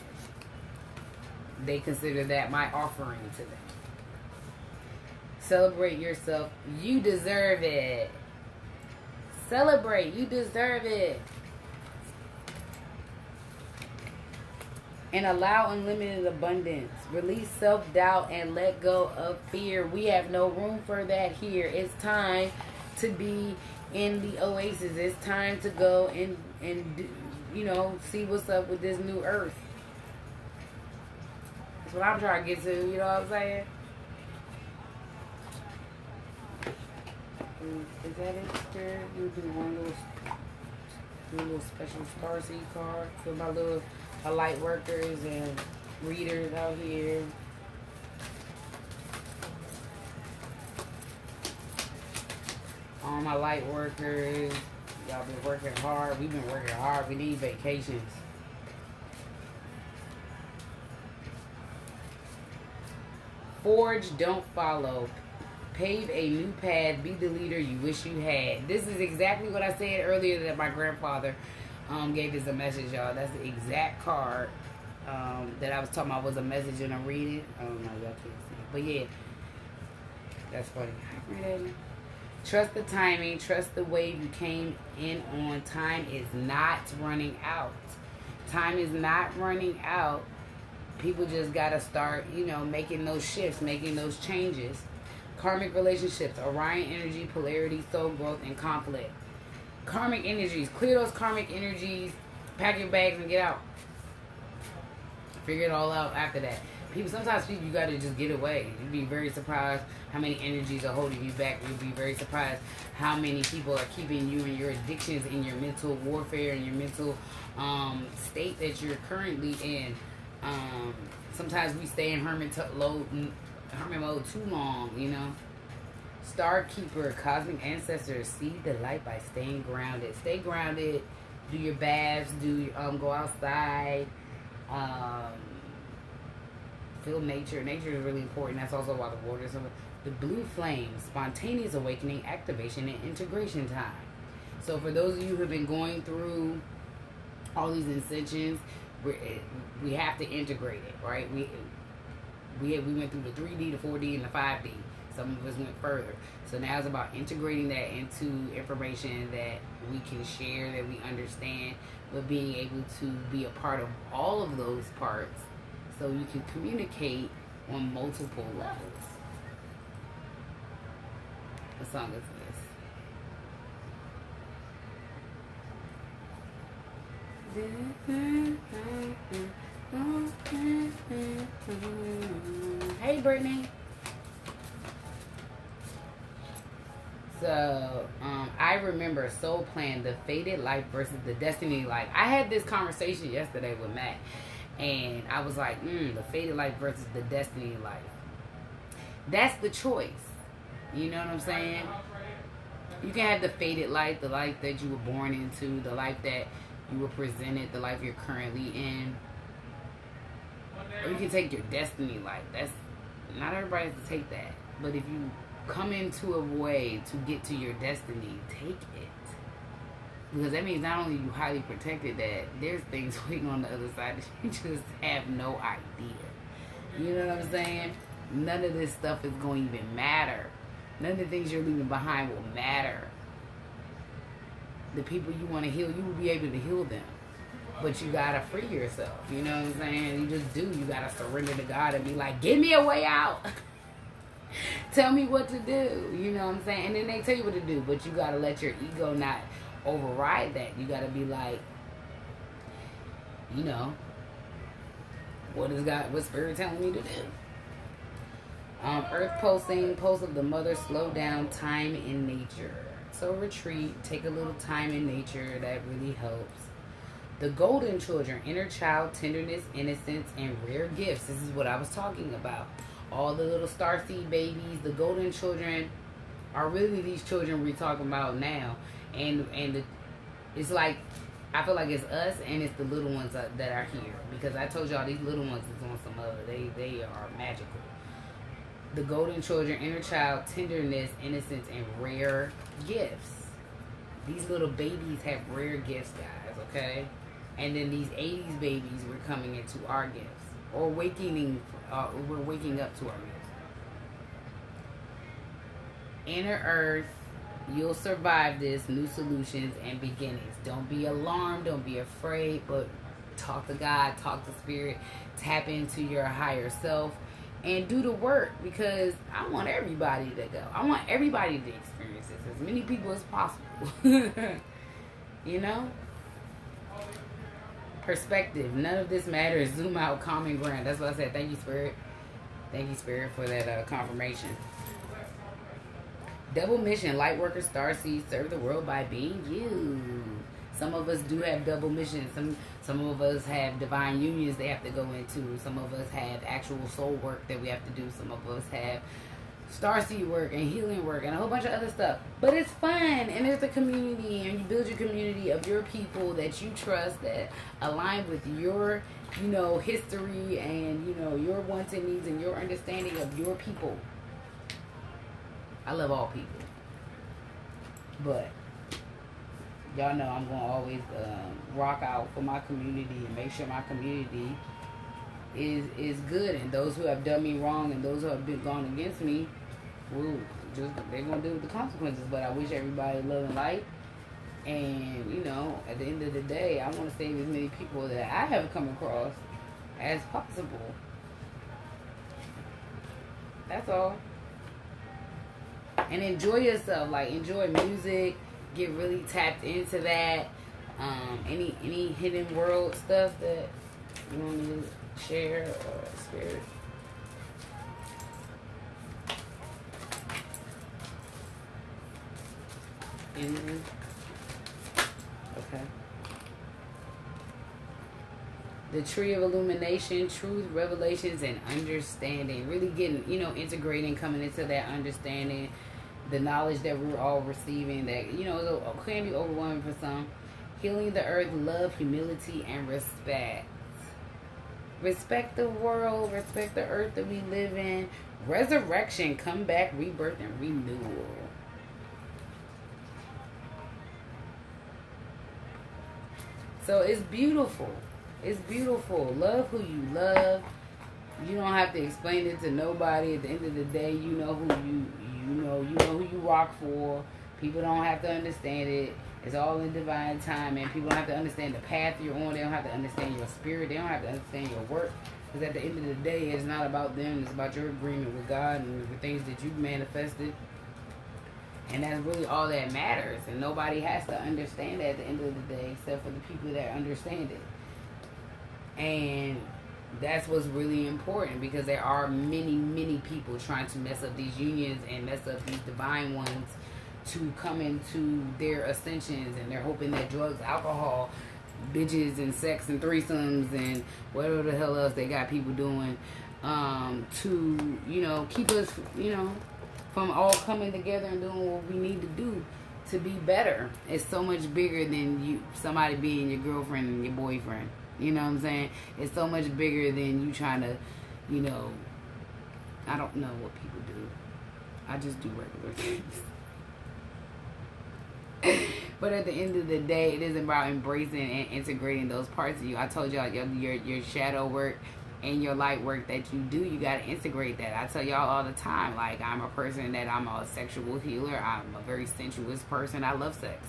They consider that my offering to them. Celebrate yourself. You deserve it. Celebrate. You deserve it. And allow unlimited abundance. Release self-doubt and let go of fear. We have no room for that here. It's time to be in the oasis. It's time to go and see what's up with this new earth. That's what I'm trying to get to. You know what I'm saying? Is that it? You do one little Do a little special starseed card for my light workers and readers out here. All my light workers, y'all been working hard. We've been working hard. We need vacations. Forge, don't follow. Pave a new path. Be the leader you wish you had. This is exactly what I said earlier that my grandfather gave us a message, y'all. That's the exact card that I was talking about was a message and I'm reading. I don't know, y'all can't see it. But yeah, that's funny. Trust the timing. Trust the wave you came in on. Time is not running out. Time is not running out. People just got to start, making those shifts, making those changes. Karmic relationships, Orion energy, polarity, soul growth, and conflict. Karmic energies. Clear those karmic energies. Pack your bags and get out. Figure it all out after that. Sometimes you got to just get away. You'd be very surprised how many energies are holding you back. You'd be very surprised how many people are keeping you in your addictions, in your mental warfare, in your mental state that you're currently in. Sometimes we stay in hermit mode too long, Star Keeper, cosmic ancestors, see the light by staying grounded. Stay grounded. Do your baths. Go outside. Feel nature. Nature is really important. That's also why the water is the blue flame, spontaneous awakening, activation, and integration time. So for those of you who have been going through all these ascensions, we have to integrate it, right? We went through the 3D, the 4D, and the 5D. Some of us went further. So now it's about integrating that into information that we can share, that we understand, but being able to be a part of all of those parts so you can communicate on multiple levels. What song is this? Hey, Brittany. So, I remember Soul Plan, the fated life versus the destiny life. I had this conversation yesterday with Matt, and I was like, the fated life versus the destiny life. That's the choice. You know what I'm saying? You can have the fated life, the life that you were born into, the life that you were presented, the life you're currently in. Or you can take your destiny life. Not everybody has to take that. But if you come into a way to get to your destiny, take it. Because that means not only are you highly protected, that there's things waiting on the other side that you just have no idea. You know what I'm saying? None of this stuff is going to even matter. None of the things you're leaving behind will matter. The people you want to heal, you will be able to heal them. But you got to free yourself. You know what I'm saying? You just do. You got to surrender to God and be like, give me a way out. Tell me what to do. You know what I'm saying? And then they tell you what to do. But you got to let your ego not override that. You got to be like, what is God, what Spirit telling me to do? Earth pulsing, pulse of the mother, slow down, time in nature. So retreat, take a little time in nature. That really helps. The golden children, inner child, tenderness, innocence, and rare gifts. This is what I was talking about. All the little starseed babies, the golden children are really these children we're talking about now. And it's like, I feel like it's us and it's the little ones that are here. Because I told y'all these little ones is on some other. They are magical. The golden children, inner child, tenderness, innocence, and rare gifts. These little babies have rare gifts, guys, okay? And then these 80s babies, we're coming into our gifts. Or we're waking up to our gifts. Inner Earth, you'll survive this. New solutions and beginnings. Don't be alarmed. Don't be afraid. But talk to God. Talk to Spirit. Tap into your higher self. And do the work. Because I want everybody to go. I want everybody to experience this. As many people as possible. You know? Perspective. None of this matters. Zoom out. Common ground. That's what I said. Thank you, Spirit. Thank you, Spirit, for that confirmation. Double mission. Light worker, starseed, serve the world by being you. Some of us do have double missions. Some of us have divine unions they have to go into. Some of us have actual soul work that we have to do. Some of us have starseed work and healing work and a whole bunch of other stuff. But it's fun, and there's a community, and you build your community of your people that you trust, that align with your, history and, your wants and needs and your understanding of your people. I love all people. But y'all know I'm going to always rock out for my community and make sure my community is good. And those who have done me wrong and those who have been gone against me, they're going to deal with the consequences. But I wish everybody love and light. And, at the end of the day, I want to save as many people that I have come across as possible. That's all. And enjoy yourself. Like, enjoy music. Get really tapped into that. Any hidden world stuff that you want me to share or spirit? Anything? Okay. The tree of illumination, truth, revelations, and understanding. Really getting, integrating, coming into that understanding. The knowledge that we're all receiving that, can be overwhelming for some. Healing the earth, love, humility, and respect. Respect the world, respect the earth that we live in. Resurrection, comeback, rebirth, and renewal. So it's beautiful. It's beautiful. Love who you love. You don't have to explain it to nobody. At the end of the day, you know who who you rock for. People don't have to understand it. It's all in divine time, and people don't have to understand the path you're on. They don't have to understand your spirit. They don't have to understand your work. Because at the end of the day, it's not about them. It's about your agreement with God and the things that you've manifested. And that's really all that matters. And nobody has to understand that at the end of the day, except for the people that understand it. And that's what's really important, because there are many, many people trying to mess up these unions and mess up these divine ones to come into their ascensions, and they're hoping that drugs, alcohol, bitches, and sex and threesomes and whatever the hell else they got people doing to, keep us, from all coming together and doing what we need to do to be better. It's so much bigger than somebody being your girlfriend and your boyfriend. You know what I'm saying? It's so much bigger than you trying to, I don't know what people do. I just do regular things. But at the end of the day, it is about embracing and integrating those parts of you. I told y'all your shadow work and your light work that you do, you got to integrate that. I tell y'all all the time, like, I'm a person that I'm a sexual healer. I'm a very sensuous person. I love sex.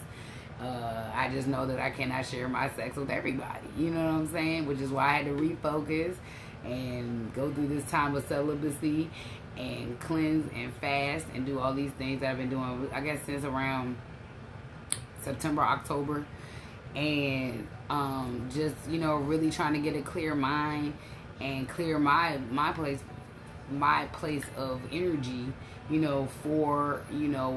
I just know that I cannot share my sex with everybody. You know what I'm saying? Which is why I had to refocus and go through this time of celibacy and cleanse and fast and do all these things that I've been doing, I guess, since around September, October. And just, really trying to get a clear mind and clear my place of energy, for,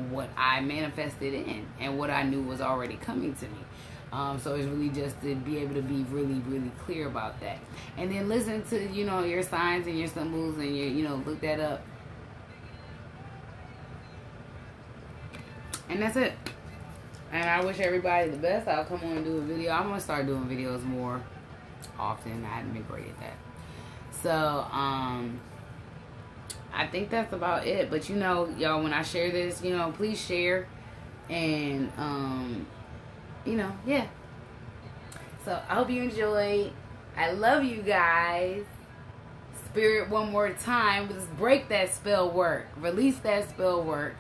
what I manifested in and what I knew was already coming to me. So it's really just to be able to be really, really clear about that. And then listen to, your signs and your symbols and your, look that up. And that's it. And I wish everybody the best. I'll come on and do a video. I'm going to start doing videos more often. I haven't been great at that. So, I think that's about it. But, y'all, when I share this, please share. And, yeah. So, I hope you enjoyed. I love you guys. Spirit, one more time. Let's break that spell work. Release that spell work.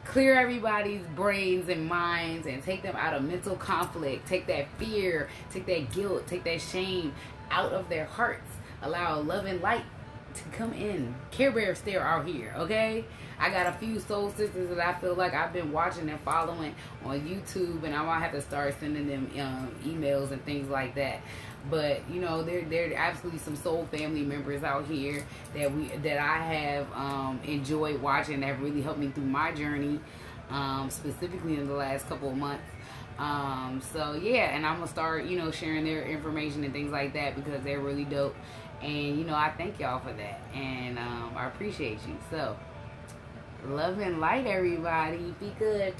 Clear everybody's brains and minds and take them out of mental conflict. Take that fear, take that guilt, take that shame out of their hearts. Allow love and light to come in. Care Bear stare out here, okay? I got a few soul sisters that I feel like I've been watching and following on YouTube, and I might have to start sending them emails and things like that. But there are absolutely some soul family members out here that I have enjoyed watching, that have really helped me through my journey, specifically in the last couple of months. So yeah, and I'm gonna start, you know, sharing their information and things like that because they're really dope. And you know, I thank y'all for that, and I appreciate you. So, love and light, everybody. Be good.